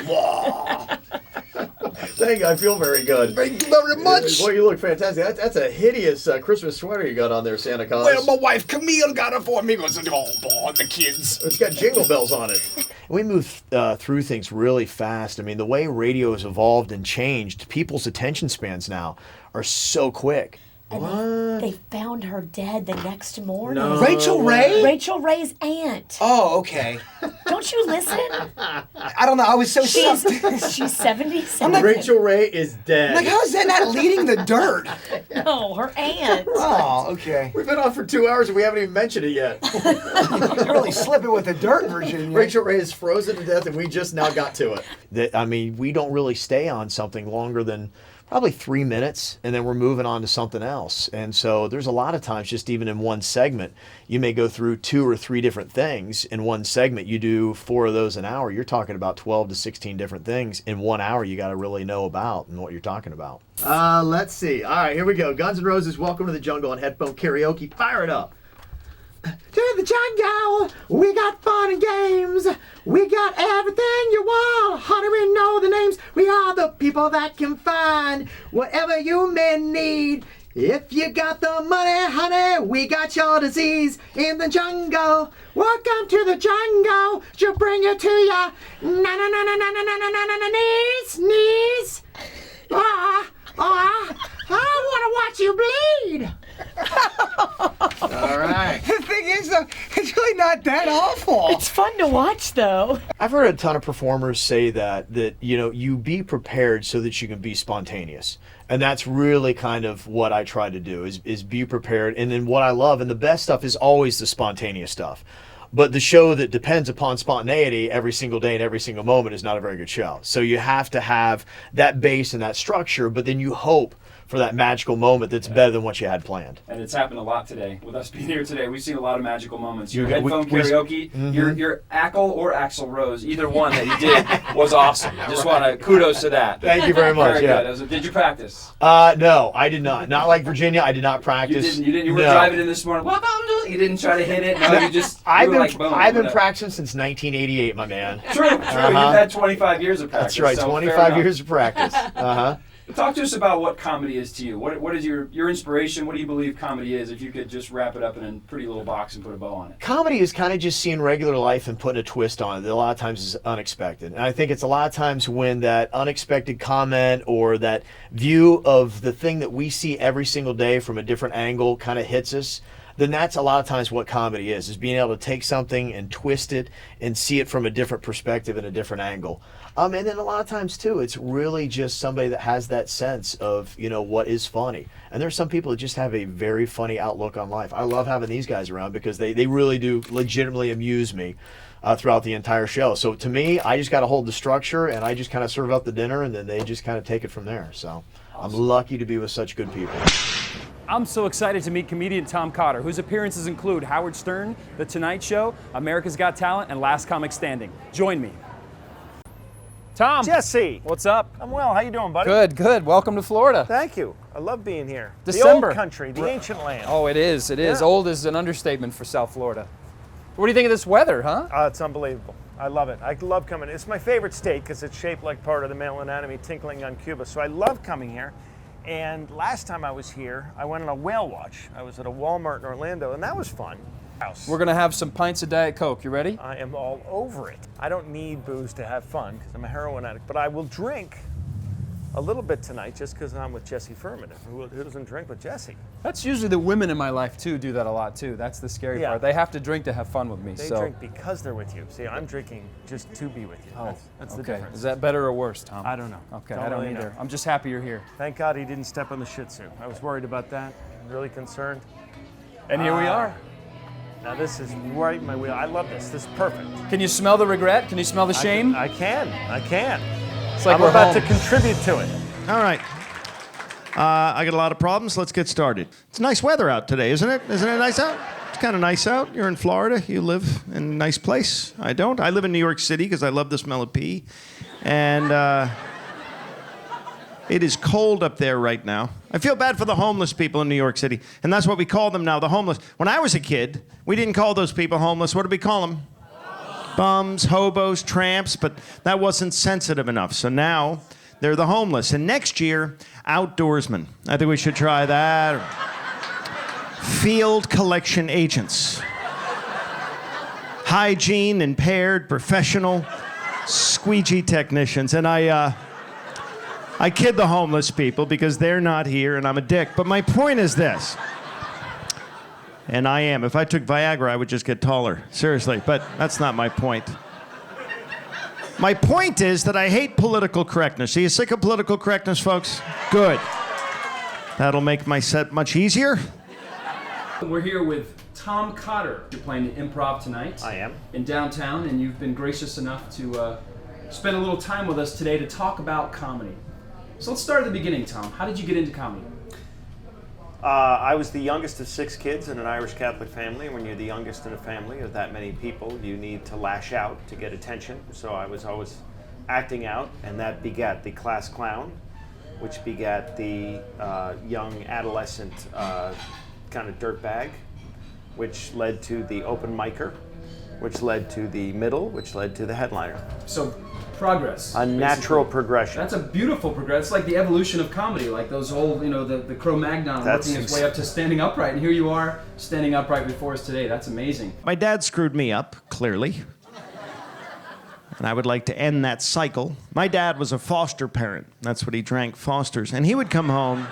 Speaker 14: Thank you. I feel very good.
Speaker 15: Thank you very much.
Speaker 14: Boy, you look fantastic. That's a hideous Christmas sweater you got on there, Santa Claus.
Speaker 15: Well, my wife Camille got it for me. Goes, boy, the kids.
Speaker 14: It's got jingle bells on it. We move through things really fast. I mean, the way radio has evolved and changed, people's attention spans now are so quick.
Speaker 13: And they found her dead the next morning.
Speaker 15: No. Rachel Ray?
Speaker 13: Rachel Ray's aunt.
Speaker 15: Oh, okay.
Speaker 13: Don't you listen?
Speaker 15: I don't know. I was so shocked.
Speaker 13: She's 77.
Speaker 14: I'm like, Rachel Ray is dead.
Speaker 15: Like, how is that not leading the dirt?
Speaker 13: No, her aunt.
Speaker 15: Oh, okay.
Speaker 14: We've been on for 2 hours and we haven't even mentioned it yet.
Speaker 15: You're really slipping with the dirt, Virginia.
Speaker 14: Rachel Ray is frozen to death and we just now got to it. We don't really stay on something longer than probably 3 minutes, and then we're moving on to something else. And so there's a lot of times, just even in one segment, you may go through 2 or 3 different things in one segment. You do 4 of those an hour. You're talking about 12 to 16 different things in 1 hour you got to really know about and what you're talking about. Let's see. All right, here we go. Guns N' Roses, Welcome to the Jungle, and headphone karaoke. Fire it up. To the jungle, we got fun and games. We got everything you want. Honey, we know the names. We are the people that can find whatever you may need. If you got the money, honey, we got your disease in the jungle. Welcome to the jungle. She'll bring you to your knees. I want to watch you bleed. All right.
Speaker 15: The thing is, though, it's really not that awful.
Speaker 13: It's fun to watch, though.
Speaker 14: I've heard a ton of performers say that you be prepared so that you can be spontaneous. And that's really kind of what I try to do is be prepared. And then what I love, and the best stuff is always the spontaneous stuff. But the show that depends upon spontaneity every single day and every single moment is not a very good show. So you have to have that base and that structure, but then you hope for that magical moment that's better than what you had planned.
Speaker 3: And it's happened a lot today. With us being here today, we've seen a lot of magical moments.
Speaker 14: You-
Speaker 3: Your headphone
Speaker 14: we-
Speaker 3: karaoke,
Speaker 14: Mhm.
Speaker 3: your Ackle or Axl Rose, either one that you did was awesome. Just want to kudos to that.
Speaker 14: Thank you very much,
Speaker 3: Very
Speaker 14: yeah.
Speaker 3: good. Did you practice?
Speaker 14: No, I did not. Not like Virginia, I did not practice.
Speaker 3: You didn't. You were
Speaker 14: No.
Speaker 3: driving in this morning. Welcome to. You didn't try to hit it. No, you just.
Speaker 14: I've
Speaker 3: you
Speaker 14: been
Speaker 3: were like, boom,
Speaker 14: I've been
Speaker 3: whatever.
Speaker 14: practicing since 1988, my man.
Speaker 3: True. You've had 25 years of practice.
Speaker 14: That's right,
Speaker 3: so fair
Speaker 14: 25
Speaker 3: enough.
Speaker 14: years of practice. Uh-huh.
Speaker 3: Talk to us about what comedy is to you. What is your inspiration? What do you believe comedy is? If you could just wrap it up in a pretty little box and put a bow on it.
Speaker 14: Comedy is kind of just seeing regular life and putting a twist on it that a lot of times is unexpected. And I think it's a lot of times when that unexpected comment or that view of the thing that we see every single day from a different angle kind of hits us. then that's a lot of times what comedy is being able to take something and twist it and see it from a different perspective and a different angle. And then a lot of times too, it's really just somebody that has that sense of, what is funny. And there's some people that just have a very funny outlook on life. I love having these guys around because they really do legitimately amuse me throughout the entire show. So to me, I just got to hold the structure and I just kind of serve up the dinner and then they just kind of take it from there. So I'm lucky to be with such good people.
Speaker 3: I'm so excited to meet comedian Tom Cotter, whose appearances include Howard Stern, The Tonight Show, America's Got Talent, and Last Comic Standing. Join me. Tom.
Speaker 10: Jesse.
Speaker 3: What's up?
Speaker 10: I'm well. How you doing, buddy?
Speaker 3: Good, good. Welcome to Florida.
Speaker 10: Thank you. I love being here.
Speaker 3: December.
Speaker 10: The old country, the ancient land.
Speaker 3: Oh, it is. It is.
Speaker 10: Yeah.
Speaker 3: Old is an understatement for South Florida. What do you think of this weather, huh?
Speaker 10: It's unbelievable. I love it. I love coming. It's my favorite state because it's shaped like part of the male anatomy tinkling on Cuba. So I love coming here. And last time I was here, I went on a whale watch. I was at a Walmart in Orlando, and that was fun.
Speaker 3: We're going to have some pints of Diet Coke. You ready?
Speaker 10: I am all over it. I don't need booze to have fun because I'm a heroin addict, but I will drink a little bit tonight just because I'm with Jesse Furman. Who doesn't drink with Jesse?
Speaker 3: That's usually the women in my life, too, do that a lot, too. That's the scary part. They have to drink to have fun with me.
Speaker 10: They drink because they're with you. See, I'm drinking just to be with you.
Speaker 3: Oh,
Speaker 10: that's the
Speaker 3: okay.
Speaker 10: difference.
Speaker 3: Is that better or worse, Tom?
Speaker 10: I don't know.
Speaker 3: Okay,
Speaker 10: Don't
Speaker 3: I don't
Speaker 10: really
Speaker 3: either.
Speaker 10: know.
Speaker 3: I'm just happy you're here.
Speaker 10: Thank God he didn't step on the Shih Tzu. I was worried about that. Really concerned.
Speaker 3: And here we are.
Speaker 10: Now this is right in my wheel. I love this. This is perfect.
Speaker 3: Can you smell the regret? Can you smell the shame?
Speaker 10: I can.
Speaker 3: It's like
Speaker 10: I'm
Speaker 3: we're
Speaker 10: about
Speaker 3: home.
Speaker 10: to contribute to it.
Speaker 1: All right. I got a lot of problems. Let's get started. It's nice weather out today, isn't it? Isn't it nice out? It's kind of nice out. You're in Florida. You live in a nice place. I don't. I live in New York City because I love the smell of pee. And it is cold up there right now. I feel bad for the homeless people in New York City. And that's what we call them now, the homeless. When I was a kid, we didn't call those people homeless. What did we call them? Bums, hobos, tramps. But that wasn't sensitive enough. So now they're the homeless. And next year, outdoorsmen. I think we should try that. Field collection agents. Hygiene impaired, professional, squeegee technicians. And I kid the homeless people because they're not here and I'm a dick. But my point is this. And I am. If I took Viagra, I would just get taller. Seriously. But that's not my point. My point is that I hate political correctness. Are you sick of political correctness, folks? Good. That'll make my set much easier.
Speaker 3: We're here with Tom Cotter. You're playing improv tonight.
Speaker 10: I am.
Speaker 3: In downtown, and you've been gracious enough to spend a little time with us today to talk about comedy. So let's start at the beginning, Tom. How did you get into comedy?
Speaker 10: I was the youngest of 6 kids in an Irish Catholic family. When you're the youngest in a family of that many people, you need to lash out to get attention. So I was always acting out, and that begat the class clown, which begat the young adolescent kind of dirtbag, which led to the open micer, which led to the middle, which led to the headliner.
Speaker 3: So progress.
Speaker 10: A natural progression.
Speaker 3: That's a beautiful progression. It's like the evolution of comedy, like those old, the Cro-Magnon working its way up to standing upright. And here you are standing upright before us today. That's amazing.
Speaker 1: My dad screwed me up, clearly. And I would like to end that cycle. My dad was a foster parent. That's what he drank, Fosters. And he would come home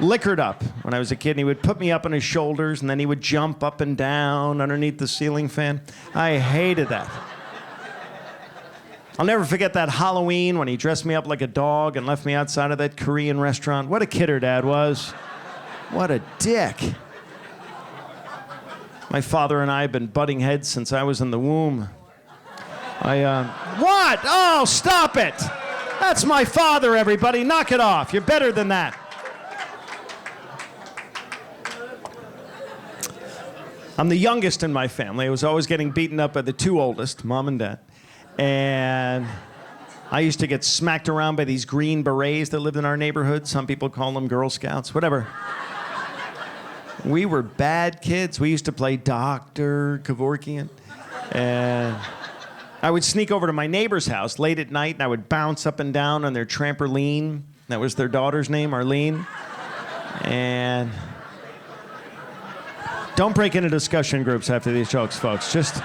Speaker 1: liquored up when I was a kid. And he would put me up on his shoulders, and then he would jump up and down underneath the ceiling fan. I hated that. I'll never forget that Halloween when he dressed me up like a dog and left me outside of that Korean restaurant. What a kidder Dad was. What a dick. My father and I have been butting heads since I was in the womb. What? Oh, stop it. That's my father, everybody. Knock it off. You're better than that. I'm the youngest in my family. I was always getting beaten up by the 2 oldest, Mom and Dad. And I used to get smacked around by these green berets that lived in our neighborhood. Some people call them Girl Scouts, whatever. We were bad kids. We used to play Dr. Kevorkian. And I would sneak over to my neighbor's house late at night, and I would bounce up and down on their trampoline. That was their daughter's name, Arlene. And don't break into discussion groups after these jokes, folks. Just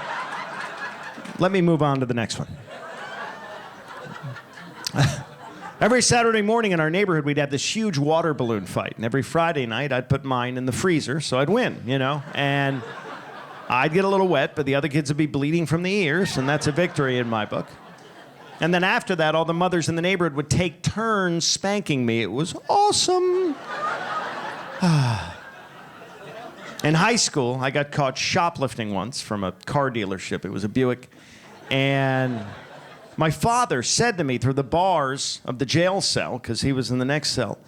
Speaker 1: let me move on to the next one. Every Saturday morning in our neighborhood, we'd have this huge water balloon fight. And every Friday night, I'd put mine in the freezer so I'd win, you know? And I'd get a little wet, but the other kids would be bleeding from the ears, and that's a victory in my book. And then after that, all the mothers in the neighborhood would take turns spanking me. It was awesome. In high school, I got caught shoplifting once from a car dealership. It was a Buick. And my father said to me through the bars of the jail cell, because he was in the next cell,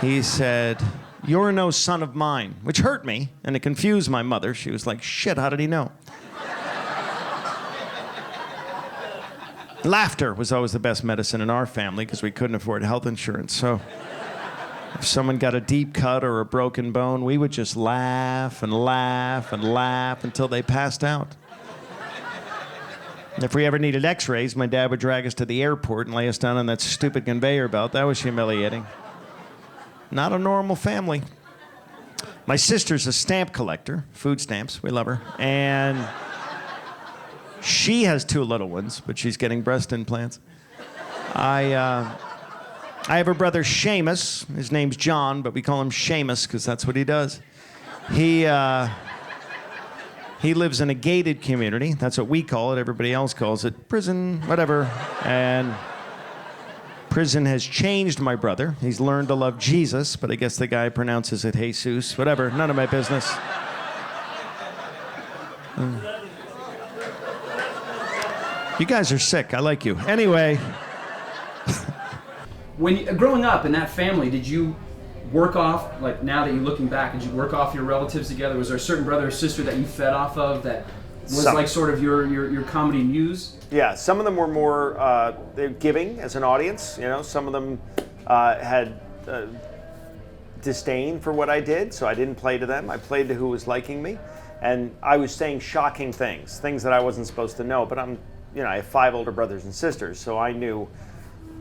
Speaker 1: he said, "You're no son of mine," which hurt me, and it confused my mother. She was like, "Shit, how did he know?" Laughter was always the best medicine in our family because we couldn't afford health insurance. So if someone got a deep cut or a broken bone, we would just laugh and laugh and laugh until they passed out. If we ever needed x-rays, my dad would drag us to the airport and lay us down on that stupid conveyor belt. That was humiliating. Not a normal family. My sister's a stamp collector, food stamps, we love her. And she has 2 little ones, but she's getting breast implants. I have a brother, Seamus. His name's John, but we call him Seamus because that's what he does. He lives in a gated community. That's what we call it. Everybody else calls it prison, whatever. And prison has changed my brother. He's learned to love Jesus, but I guess the guy pronounces it Jesus. Whatever, none of my business. You guys are sick. I like you. Anyway.
Speaker 3: Growing up in that family, did you work off, like now that you're looking back, did you work off your relatives together? Was there a certain brother or sister that you fed off of that was like sort of your comedy muse?
Speaker 10: Yeah, some of them were more they're giving as an audience. You know, some of them had disdain for what I did, so I didn't play to them. I played to who was liking me, and I was saying shocking things that I wasn't supposed to know. But I have 5 older brothers and sisters, so I knew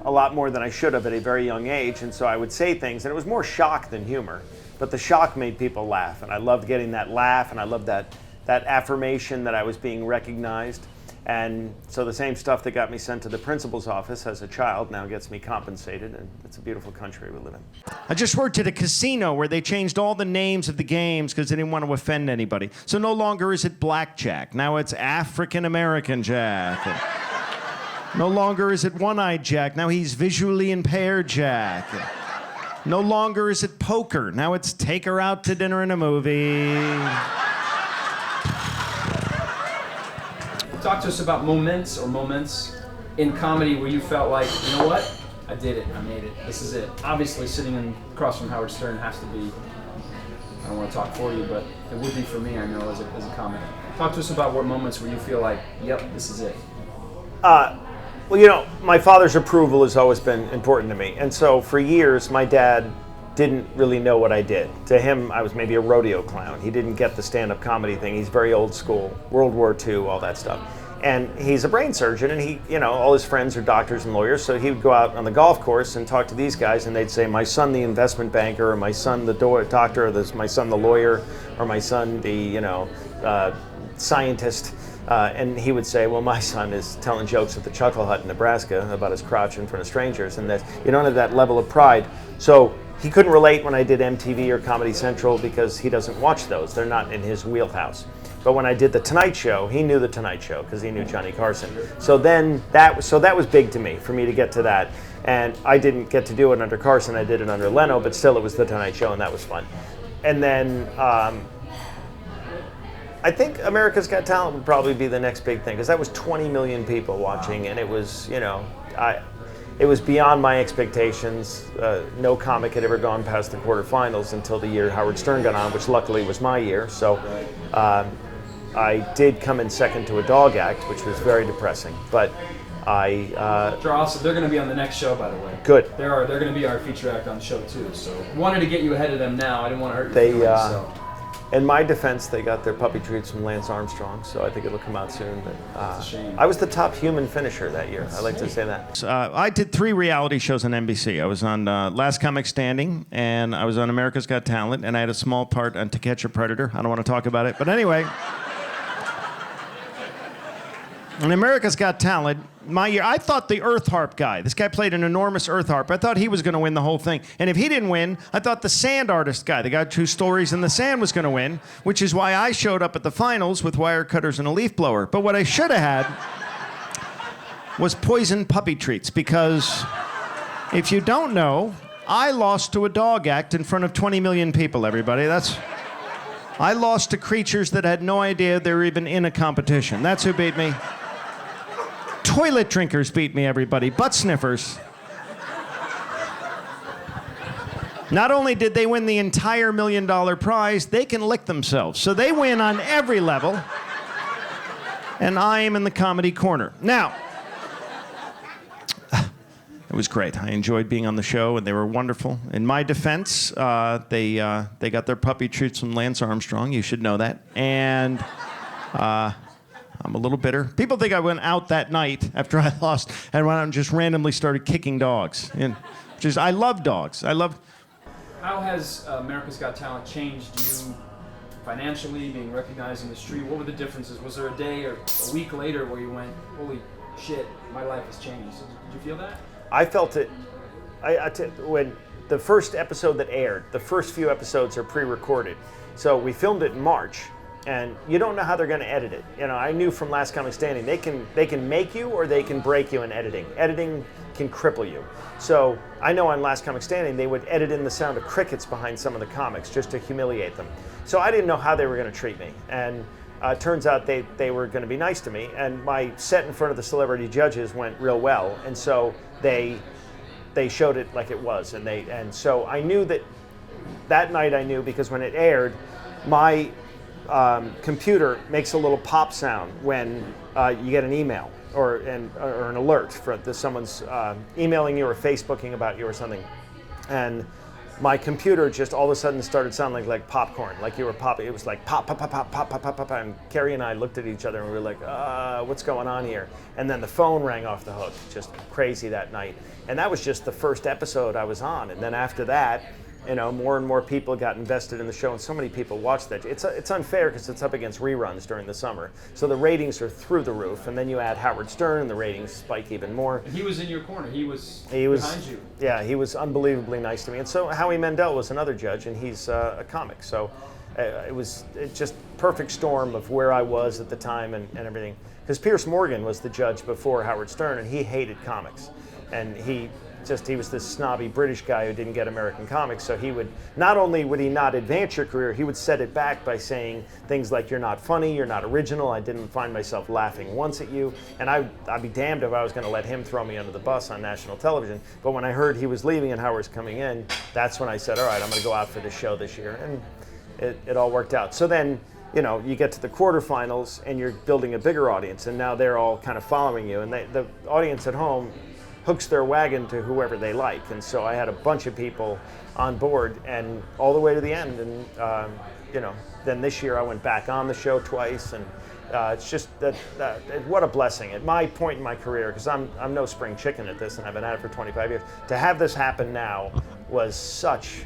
Speaker 10: a lot more than I should have at a very young age, and so I would say things, and it was more shock than humor. But the shock made people laugh, and I loved getting that laugh, and I loved that affirmation that I was being recognized. And so the same stuff that got me sent to the principal's office as a child now gets me compensated, and it's a beautiful country we live in.
Speaker 1: I just worked at a casino where they changed all the names of the games because they didn't want to offend anybody. So no longer is it Blackjack. Now it's African American Jack. No longer is it One-Eyed Jack. Now he's visually impaired Jack. No longer is it poker. Now it's take her out to dinner and a movie.
Speaker 3: Talk to us about moments in comedy where you felt like, you know what? I did it. I made it. This is it. Obviously, sitting across from Howard Stern has to be, I don't want to talk for you, but it would be for me, I know, as a comic. Talk to us about what moments where you feel like, yep, this is it.
Speaker 10: Well, my father's approval has always been important to me. And so for years, my dad didn't really know what I did. To him, I was maybe a rodeo clown. He didn't get the stand-up comedy thing. He's very old school, World War II, all that stuff. And he's a brain surgeon, and he, all his friends are doctors and lawyers, so he would go out on the golf course and talk to these guys, and they'd say, my son, the investment banker, or my son, the doctor, or my son, the lawyer, or my son, the, scientist. And he would say, well, my son is telling jokes at the Chuckle Hut in Nebraska about his crotch in front of strangers, and that you don't have that level of pride. So he couldn't relate when I did MTV or Comedy Central because he doesn't watch those. They're not in his wheelhouse. But when I did The Tonight Show, he knew The Tonight Show because he knew Johnny Carson. So then that was big to me, for me to get to that. And I didn't get to do it under Carson, I did it under Leno, but still it was The Tonight Show, and that was fun. And then I think America's Got Talent would probably be the next big thing, because that was 20 million people watching, and it was, it was beyond my expectations. No comic had ever gone past the quarterfinals until the year Howard Stern got on, which luckily was my year. So I did come in second to a dog act, which was very depressing. But
Speaker 3: they're going to be on the next show, by the way.
Speaker 10: Good.
Speaker 3: They're going to be our feature act on the show too. So wanted to get you ahead of them now. I didn't want to hurt your feelings. So.
Speaker 10: In my defense, they got their puppy treats from Lance Armstrong, so I think it'll come out soon. But
Speaker 3: That's a shame.
Speaker 10: I was the top human finisher that year. I like to say that.
Speaker 1: I did 3 reality shows on NBC. I was on Last Comic Standing, and I was on America's Got Talent, and I had a small part on To Catch a Predator. I don't want to talk about it, but anyway. In America's Got Talent, my year, I thought the earth harp guy, this guy played an enormous earth harp. I thought he was going to win the whole thing. And if he didn't win, I thought the sand artist guy, the guy who stories in the sand, was going to win, which is why I showed up at the finals with wire cutters and a leaf blower. But what I should have had was poison puppy treats, because if you don't know, I lost to a dog act in front of 20 million people, everybody. I lost to creatures that had no idea they were even in a competition. That's who beat me. Toilet drinkers beat me, everybody. Butt sniffers. Not only did they win the entire $1 million prize, they can lick themselves. So they win on every level. And I am in the comedy corner. Now, it was great. I enjoyed being on the show, and they were wonderful. In my defense, they got their puppy treats from Lance Armstrong. You should know that. And I'm a little bitter. People think I went out that night after I lost and went out and just randomly started kicking dogs. And I love dogs.
Speaker 3: How has America's Got Talent changed you financially, being recognized in the street? What were the differences? Was there a day or a week later where you went, holy shit, my life has changed? Did you feel that?
Speaker 10: I felt it. When the first episode that aired, the first few episodes are pre-recorded. So we filmed it in March, and you don't know how they're going to edit it. You know, I knew from Last Comic Standing, they can make you or they can break you in editing. Editing can cripple you. So I know on Last Comic Standing, they would edit in the sound of crickets behind some of the comics just to humiliate them. So I didn't know how they were going to treat me. And turns out they were going to be nice to me. And my set in front of the celebrity judges went real well. And so they showed it like it was. And so I knew that night I knew, because when it aired, my computer makes a little pop sound when you get an email or an alert that someone's emailing you or Facebooking about you or something. And my computer just all of a sudden started sounding like popcorn, like you were popping. It was like pop, pop, pop, pop, pop, pop, pop, pop. And Carrie and I looked at each other and we were like, what's going on here? And then the phone rang off the hook. Just crazy that night. And that was just the first episode I was on. And then after that, you know, more and more people got invested in the show, and so many people watched that. It's unfair because it's up against reruns during the summer. So the ratings are through the roof, and then you add Howard Stern, and the ratings spike even more.
Speaker 3: He was in your corner. He was behind you.
Speaker 10: Yeah, he was unbelievably nice to me. And so Howie Mandel was another judge, and he's a comic. So it was just perfect storm of where I was at the time and everything. Because Pierce Morgan was the judge before Howard Stern, and he hated comics. And he was this snobby British guy who didn't get American comics, so he would, not only would he not advance your career, he would set it back by saying things like, you're not funny, you're not original, I didn't find myself laughing once at you, and I'd be damned if I was going to let him throw me under the bus on national television. But when I heard he was leaving and Howard's coming in, that's when I said, all right, I'm going to go out for this show this year, and it all worked out. So then, you know, you get to the quarterfinals and you're building a bigger audience, and now they're all kind of following you, and the audience at home hooks their wagon to whoever they like. And so I had a bunch of people on board and all the way to the end. And, you know, then this year I went back on the show twice. And it's just what a blessing. At my point in my career, because I'm no spring chicken at this and I've been at it for 25 years, to have this happen now was such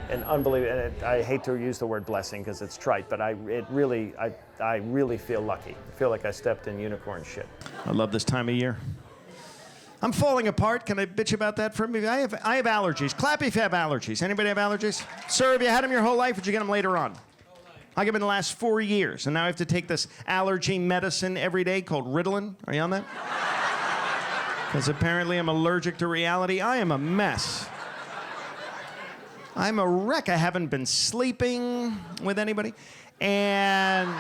Speaker 10: an unbelievable, and I hate to use the word blessing because it's trite, but I really feel lucky. I feel like I stepped in unicorn shit.
Speaker 1: I love this time of year. I'm falling apart. Can I bitch about that for a minute? I have allergies. Clap if you have allergies. Anybody have allergies? Sir, have you had them your whole life, or did you get them later on? I get them in the last 4 years, and now I have to take this allergy medicine every day called Ritalin. Are you on that? Because apparently I'm allergic to reality. I am a mess. I'm a wreck. I haven't been sleeping with anybody. And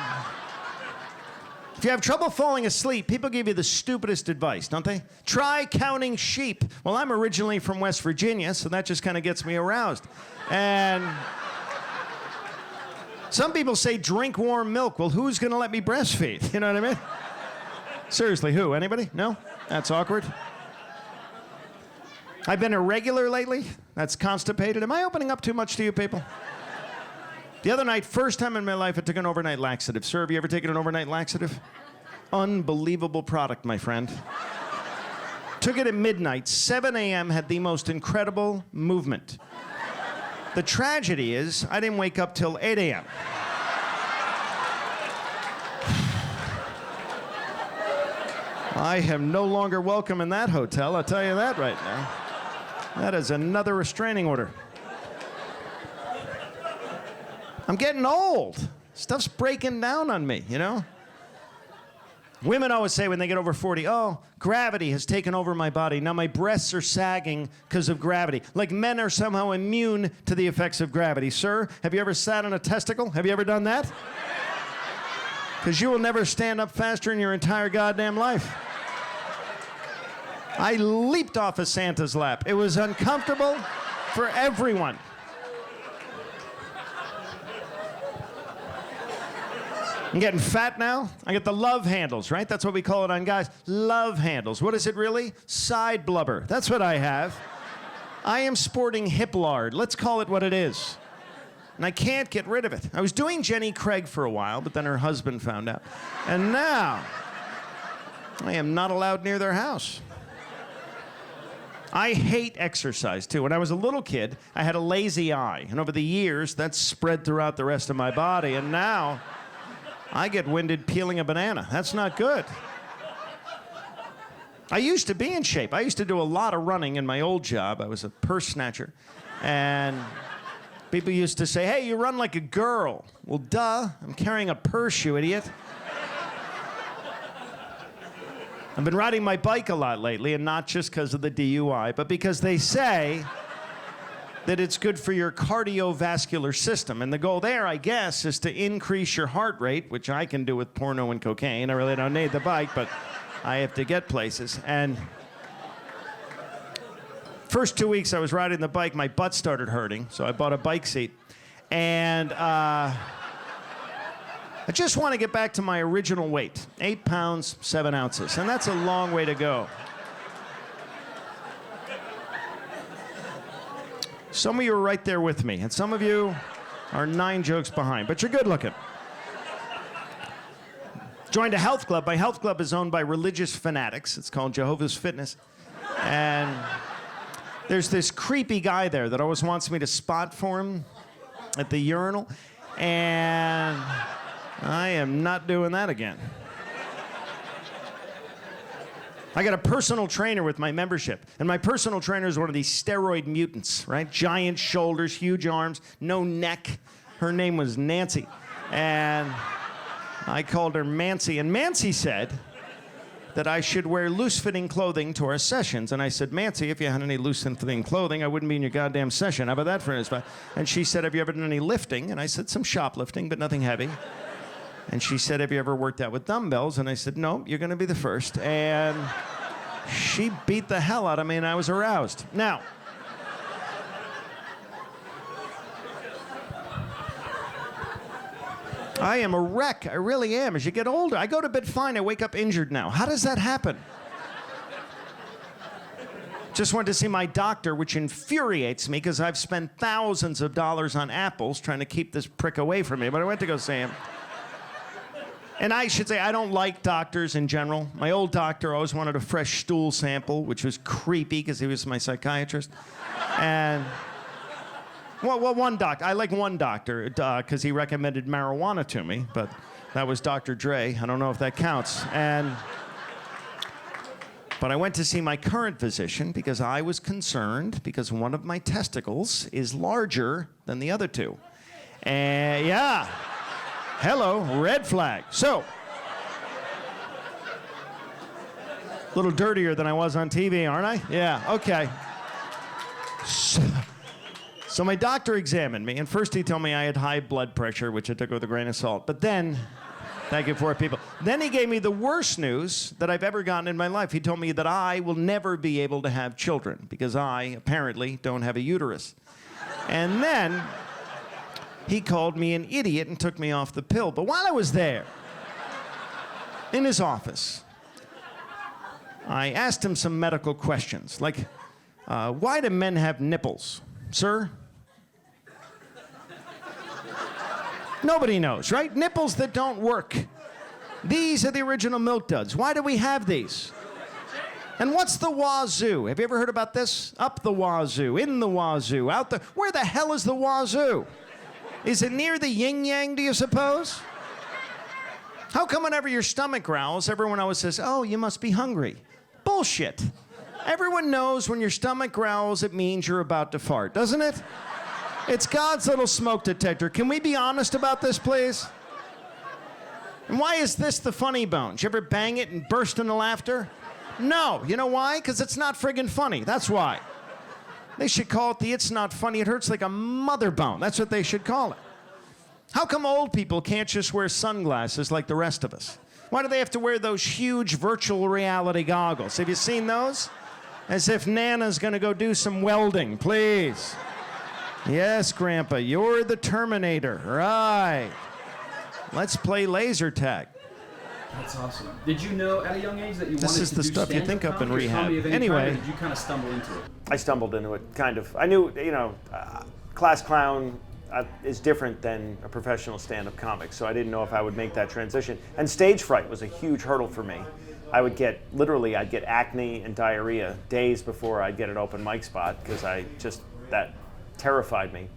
Speaker 1: if you have trouble falling asleep, people give you the stupidest advice, don't they? Try counting sheep. Well, I'm originally from West Virginia, so that just kind of gets me aroused. And some people say drink warm milk. Well, who's going to let me breastfeed? You know what I mean? Seriously, who? Anybody? No? That's awkward. I've been irregular lately. That's constipated. Am I opening up too much to you people? The other night, first time in my life, I took an overnight laxative. Sir, have you ever taken an overnight laxative? Unbelievable product, my friend. Took it at midnight. 7 a.m. had the most incredible movement. The tragedy is, I didn't wake up till 8 a.m. I am no longer welcome in that hotel, I'll tell you that right now. That is another restraining order. I'm getting old. Stuff's breaking down on me, you know? Women always say when they get over 40, oh, gravity has taken over my body. Now my breasts are sagging because of gravity. Like men are somehow immune to the effects of gravity. Sir, have you ever sat on a testicle? Have you ever done that? Because you will never stand up faster in your entire goddamn life. I leaped off of Santa's lap. It was uncomfortable for everyone. I'm getting fat now. I get the love handles, right? That's what we call it on guys. Love handles. What is it really? Side blubber. That's what I have. I am sporting hip lard. Let's call it what it is. And I can't get rid of it. I was doing Jenny Craig for a while, but then her husband found out. And now, I am not allowed near their house. I hate exercise, too. When I was a little kid, I had a lazy eye. And over the years, that's spread throughout the rest of my body. And now, I get winded peeling a banana. That's not good. I used to be in shape. I used to do a lot of running in my old job. I was a purse snatcher. And people used to say, hey, you run like a girl. Well, duh. I'm carrying a purse, you idiot. I've been riding my bike a lot lately, and not just because of the DUI, but because they say that it's good for your cardiovascular system. And the goal there, I guess, is to increase your heart rate, which I can do with porno and cocaine. I really don't need the bike, but I have to get places. And first 2 weeks I was riding the bike, my butt started hurting, so I bought a bike seat. And I just want to get back to my original weight, 8 pounds, 7 ounces. And that's a long way to go. Some of you are right there with me, and some of you are 9 jokes behind, but you're good looking. Joined a health club. My health club is owned by religious fanatics. It's called Jehovah's Fitness. And there's this creepy guy there that always wants me to spot for him at the urinal, and I am not doing that again. I got a personal trainer with my membership, and my personal trainer is one of these steroid mutants, right? Giant shoulders, huge arms, no neck. Her name was Nancy, and I called her Mancy, and Mancy said that I should wear loose-fitting clothing to our sessions, and I said, Mancy, if you had any loose-fitting clothing, I wouldn't be in your goddamn session. How about that for an instance? And she said, have you ever done any lifting? And I said, some shoplifting, but nothing heavy. And she said, have you ever worked out with dumbbells? And I said, no, you're going to be the first. And she beat the hell out of me, and I was aroused. Now, I am a wreck. I really am. As you get older, I go to bed fine. I wake up injured now. How does that happen? Just went to see my doctor, which infuriates me because I've spent thousands of dollars on apples trying to keep this prick away from me. But I went to go see him. And I should say, I don't like doctors in general. My old doctor always wanted a fresh stool sample, which was creepy because he was my psychiatrist. And, well, one doctor. I like one doctor because he recommended marijuana to me, but that was Dr. Dre. I don't know if that counts. But I went to see my current physician because I was concerned because one of my testicles is larger than the other two. And, yeah. Hello, red flag. So, a little dirtier than I was on TV, aren't I? Yeah, okay. So my doctor examined me, and first he told me I had high blood pressure, which I took with a grain of salt. But then, thank you for it, people. Then he gave me the worst news that I've ever gotten in my life. He told me that I will never be able to have children because I, apparently, don't have a uterus. And then he called me an idiot and took me off the pill. But while I was there, in his office, I asked him some medical questions, like, why do men have nipples, sir? Nobody knows, right? Nipples that don't work. These are the original milk duds. Why do we have these? And what's the wazoo? Have you ever heard about this? Up the wazoo, in the wazoo, out the... Where the hell is the wazoo? Is it near the yin-yang, do you suppose? How come whenever your stomach growls, everyone always says, oh, you must be hungry? Bullshit. Everyone knows when your stomach growls, it means you're about to fart, doesn't it? It's God's little smoke detector. Can we be honest about this, please? And why is this the funny bone? Did you ever bang it and burst into laughter? No. You know why? Because it's not friggin' funny. That's why. They should call it the it's not funny, it hurts like a mother bone. That's what they should call it. How come old people can't just wear sunglasses like the rest of us? Why do they have to wear those huge virtual reality goggles? Have you seen those? As if Nana's gonna go do some welding, please. Yes, Grandpa, you're the Terminator. Right. Let's play laser tag.
Speaker 3: That's awesome. Did you know at a young age that you
Speaker 1: This
Speaker 3: wanted
Speaker 1: is
Speaker 3: to
Speaker 1: the
Speaker 3: do
Speaker 1: stuff you
Speaker 3: stand-up
Speaker 1: think up in
Speaker 3: comedy or
Speaker 1: rehab.
Speaker 3: comedy of any
Speaker 1: Anyway.
Speaker 3: kind, or did you kind of stumble into it?
Speaker 10: I stumbled into it, kind of. I knew, class clown is different than a professional stand-up comic, so I didn't know if I would make that transition. And stage fright was a huge hurdle for me. I'd get acne and diarrhea days before I'd get an open mic spot, because that terrified me.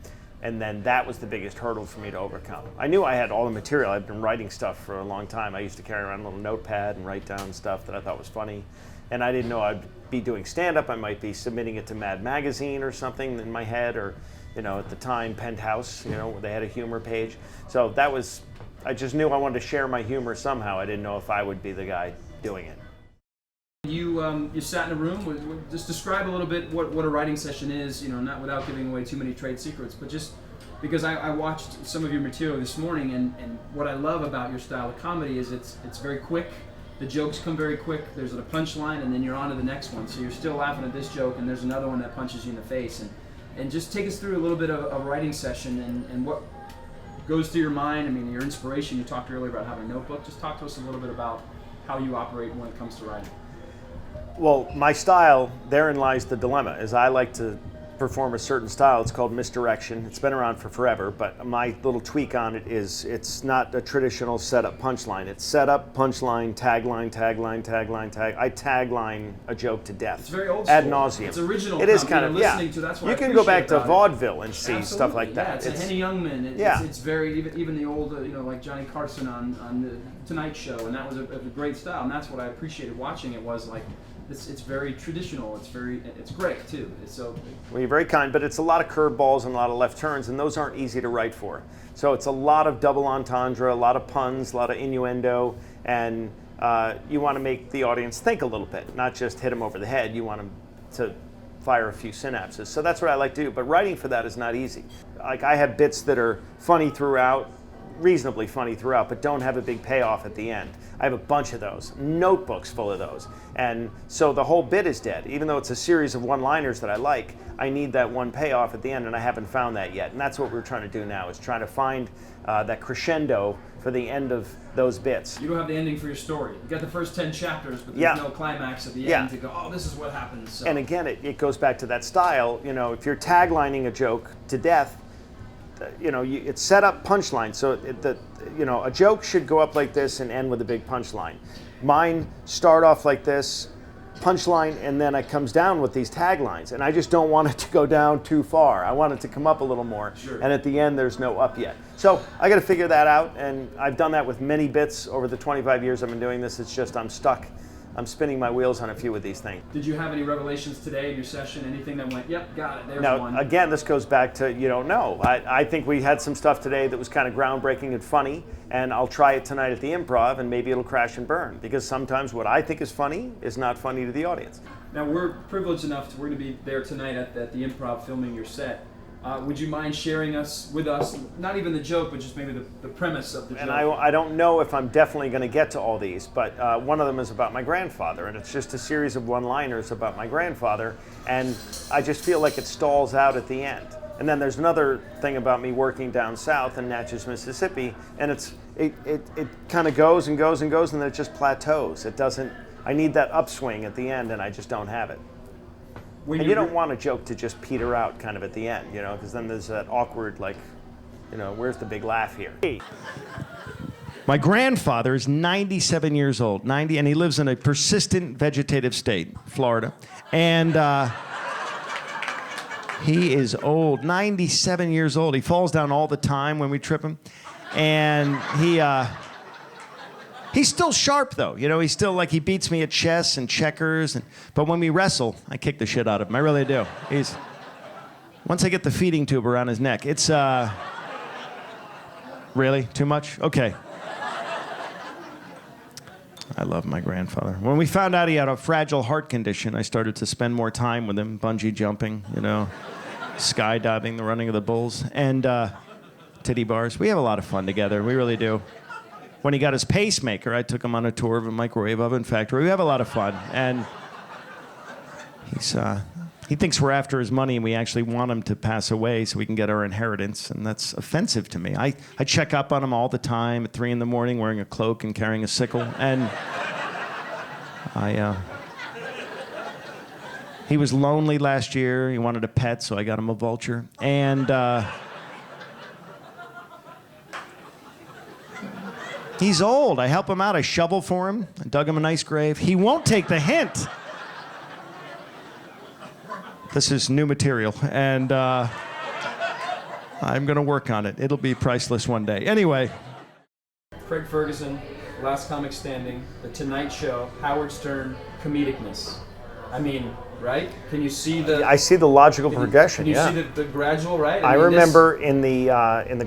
Speaker 10: And then that was the biggest hurdle for me to overcome. I knew I had all the material. I'd been writing stuff for a long time. I used to carry around a little notepad and write down stuff that I thought was funny. And I didn't know I'd be doing stand-up. I might be submitting it to Mad Magazine or something in my head, or, at the time, Penthouse, where they had a humor page. So I just knew I wanted to share my humor somehow. I didn't know if I would be the guy doing it.
Speaker 3: You sat in a room. Just describe a little bit what a writing session is. Not without giving away too many trade secrets, but just because I watched some of your material this morning, and what I love about your style of comedy is it's very quick. The jokes come very quick. There's a punchline, and then you're on to the next one. So you're still laughing at this joke, and there's another one that punches you in the face. And just take us through a little bit of a writing session and what goes through your mind. I mean, your inspiration. You talked earlier about having a notebook. Just talk to us a little bit about how you operate when it comes to writing.
Speaker 10: Well, my style, therein lies the dilemma, is I like to perform a certain style. It's called misdirection. It's been around for forever, but my little tweak on it is it's not a traditional setup punchline. It's setup, punchline, tagline, tagline, tagline, tag. I tagline a joke to death.
Speaker 3: It's very old school.
Speaker 10: Ad nauseum.
Speaker 3: It's original.
Speaker 10: It is kind of, yeah.
Speaker 3: To, that's what
Speaker 10: you
Speaker 3: I
Speaker 10: can go back to
Speaker 3: about
Speaker 10: vaudeville and see
Speaker 3: Absolutely.
Speaker 10: stuff like that.
Speaker 3: Yeah, it's a Henny Youngman.
Speaker 10: Yeah.
Speaker 3: It's very, even the old, like Johnny Carson on the Tonight Show, and that was a great style, and that's what I appreciated watching it, was like, it's very traditional. It's great too. Well,
Speaker 10: you're very kind, but it's a lot of curveballs and a lot of left turns, and those aren't easy to write for. So it's a lot of double entendre, a lot of puns, a lot of innuendo, and you want to make the audience think a little bit, not just hit them over the head. You want them to fire a few synapses. So that's what I like to do. But writing for that is not easy. Like, I have bits that are funny throughout, reasonably funny throughout, but don't have a big payoff at the end. I have a bunch of those, notebooks full of those. And so the whole bit is dead. Even though it's a series of one-liners that I like, I need that one payoff at the end, and I haven't found that yet. And that's what we're trying to do now, is trying to find that crescendo for the end of those bits.
Speaker 3: You don't have the ending for your story. You got the first 10 chapters, but there's no climax at the end to go, oh, this is what happens. So.
Speaker 10: And again, it goes back to that style. If you're taglining a joke to death, it's set up punchline. So a joke should go up like this and end with a big punchline. Mine start off like this, punchline, and then it comes down with these taglines. And I just don't want it to go down too far. I want it to come up a little more.
Speaker 3: Sure.
Speaker 10: And at the end, there's no up yet. So I got to figure that out. And I've done that with many bits over the 25 years I've been doing this. It's just I'm stuck. I'm spinning my wheels on a few of these things.
Speaker 3: Did you have any revelations today in your session? Anything that went, yep, got it, there's
Speaker 10: now,
Speaker 3: one?
Speaker 10: Again, this goes back to you don't know. I think we had some stuff today that was kind of groundbreaking and funny, and I'll try it tonight at the Improv, and maybe it'll crash and burn, because sometimes what I think is funny is not funny to the audience.
Speaker 3: Now, we're privileged enough we're going to be there tonight at the Improv filming your set. Would you mind sharing with us, not even the joke, but just maybe the premise of the joke?
Speaker 10: And I don't know if I'm definitely going to get to all these, but one of them is about my grandfather, and it's just a series of one-liners about my grandfather, and I just feel like it stalls out at the end. And then there's another thing about me working down south in Natchez, Mississippi, and it kind of goes and goes and goes, and then it just plateaus. It doesn't. I need that upswing at the end, and I just don't have it. And you don't want a joke to just peter out kind of at the end, because then there's that awkward, where's the big laugh here?
Speaker 1: My grandfather is 97 years old, 90, and he lives in a persistent vegetative state, Florida. And he is old, 97 years old. He falls down all the time when we trip him. And He's still sharp, though. You know, he's still like, he beats me at chess and checkers. But when we wrestle, I kick the shit out of him. I really do. Once I get the feeding tube around his neck, it's, really? Too much? Okay. I love my grandfather. When we found out he had a fragile heart condition, I started to spend more time with him, bungee jumping, you know, skydiving, the running of the bulls, and titty bars. We have a lot of fun together. We really do. When he got his pacemaker, I took him on a tour of a microwave oven factory. We have a lot of fun, and he thinks we're after his money, and we actually want him to pass away so we can get our inheritance, and that's offensive to me. I check up on him all the time at 3 a.m. wearing a cloak and carrying a sickle, and he was lonely last year. He wanted a pet, so I got him a vulture, and he's old. I help him out. I shovel for him. I dug him a nice grave. He won't take the hint. This is new material, and I'm going to work on it. It'll be priceless one day. Anyway.
Speaker 3: Craig Ferguson, Last Comic Standing, The Tonight Show, Howard Stern, Comedicness. I mean, right? Can you see the...
Speaker 10: I see the logical progression,
Speaker 3: Can you see the gradual, right?
Speaker 10: I remember in the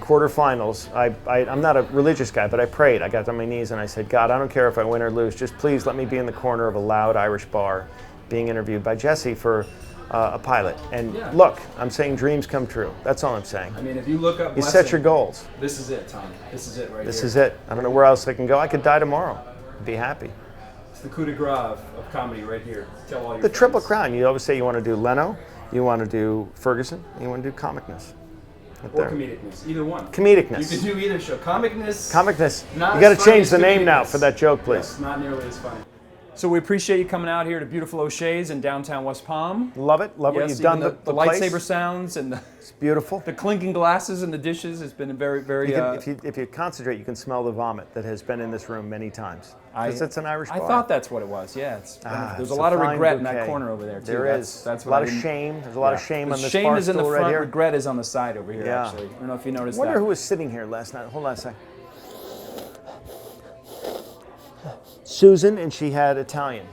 Speaker 10: quarterfinals, I'm not a religious guy, but I prayed. I got on my knees and I said, God, I don't care if I win or lose. Just please let me be in the corner of a loud Irish bar being interviewed by Jesse for a pilot. And look, I'm saying dreams come true. That's all I'm saying.
Speaker 3: I mean, if you look up...
Speaker 10: You set your goals.
Speaker 3: This is it, Tom. This is it right here.
Speaker 10: This is it. I don't know where else I can go. I could die tomorrow. I'd be happy.
Speaker 3: It's the coup de grace of comedy right here. Tell all your
Speaker 10: The
Speaker 3: friends.
Speaker 10: triple crown. You always say you want to do Leno, you want to do Ferguson, and you want to do Comedicness.
Speaker 3: Or Comedicness. Either one.
Speaker 10: Comedicness.
Speaker 3: You can do either show. Comedicness.
Speaker 10: Comedicness.
Speaker 3: Not
Speaker 10: You got
Speaker 3: as
Speaker 10: to
Speaker 3: funny
Speaker 10: change
Speaker 3: as
Speaker 10: the name now
Speaker 3: Comedicness.
Speaker 10: for that joke, please.
Speaker 3: Yes, not nearly as funny. So we appreciate you coming out here to beautiful O'Shea's in downtown West Palm.
Speaker 10: Love it. Love what
Speaker 3: Yes,
Speaker 10: you've done.
Speaker 3: even the
Speaker 10: place.
Speaker 3: lightsaber sounds and
Speaker 10: it's beautiful.
Speaker 3: The clinking glasses and the dishes has been very, very.
Speaker 10: If you concentrate, you can smell the vomit that has been in this room many times. Because it's an Irish bar.
Speaker 3: I thought that's what it was. Yeah, there's
Speaker 10: it's
Speaker 3: a lot of
Speaker 10: fine
Speaker 3: regret in that
Speaker 10: bouquet.
Speaker 3: corner over there too.
Speaker 10: There is.
Speaker 3: That's
Speaker 10: a
Speaker 3: what
Speaker 10: lot of shame. There's a lot of shame on this
Speaker 3: shame
Speaker 10: bar
Speaker 3: is in the
Speaker 10: stool
Speaker 3: front.
Speaker 10: right here.
Speaker 3: Regret is on the side over here.
Speaker 10: Yeah.
Speaker 3: Actually, I don't know if you noticed
Speaker 10: I wonder
Speaker 3: that.
Speaker 10: who was sitting here last night. Hold on a second. Susan, and she had Italian.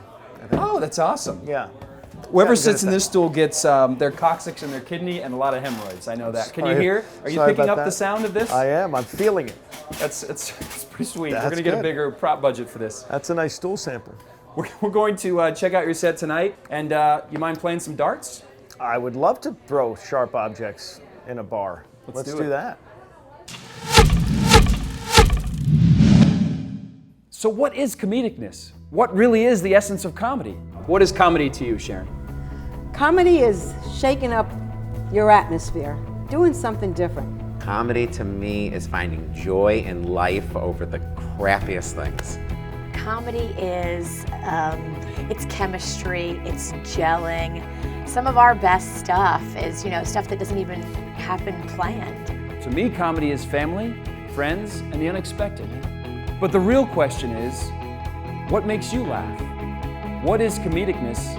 Speaker 3: Oh, that's awesome.
Speaker 10: Yeah.
Speaker 3: Whoever
Speaker 10: Gotta
Speaker 3: sits
Speaker 10: go
Speaker 3: in
Speaker 10: to
Speaker 3: this stool gets their coccyx in their kidney and a lot of hemorrhoids. I know that. Can you
Speaker 10: Sorry.
Speaker 3: hear? Are you
Speaker 10: Sorry
Speaker 3: picking
Speaker 10: about
Speaker 3: up the
Speaker 10: that.
Speaker 3: sound of this?
Speaker 10: I am. I'm feeling it.
Speaker 3: It's pretty sweet.
Speaker 10: That's
Speaker 3: We're going to get a
Speaker 10: good.
Speaker 3: bigger prop budget for this.
Speaker 10: That's a nice stool sample.
Speaker 3: We're going to check out your set tonight. And you mind playing some darts?
Speaker 10: I would love to throw sharp objects in a bar. Let's do that.
Speaker 3: So what is comedicness? What really is the essence of comedy? What is comedy to you, Sharon?
Speaker 16: Comedy is shaking up your atmosphere, doing something different.
Speaker 11: Comedy to me is finding joy in life over the crappiest things.
Speaker 13: Comedy is, it's chemistry, it's gelling. Some of our best stuff is, stuff that doesn't even happen planned.
Speaker 3: To me, comedy is family, friends, and the unexpected. But the real question is, what makes you laugh? What is comedicness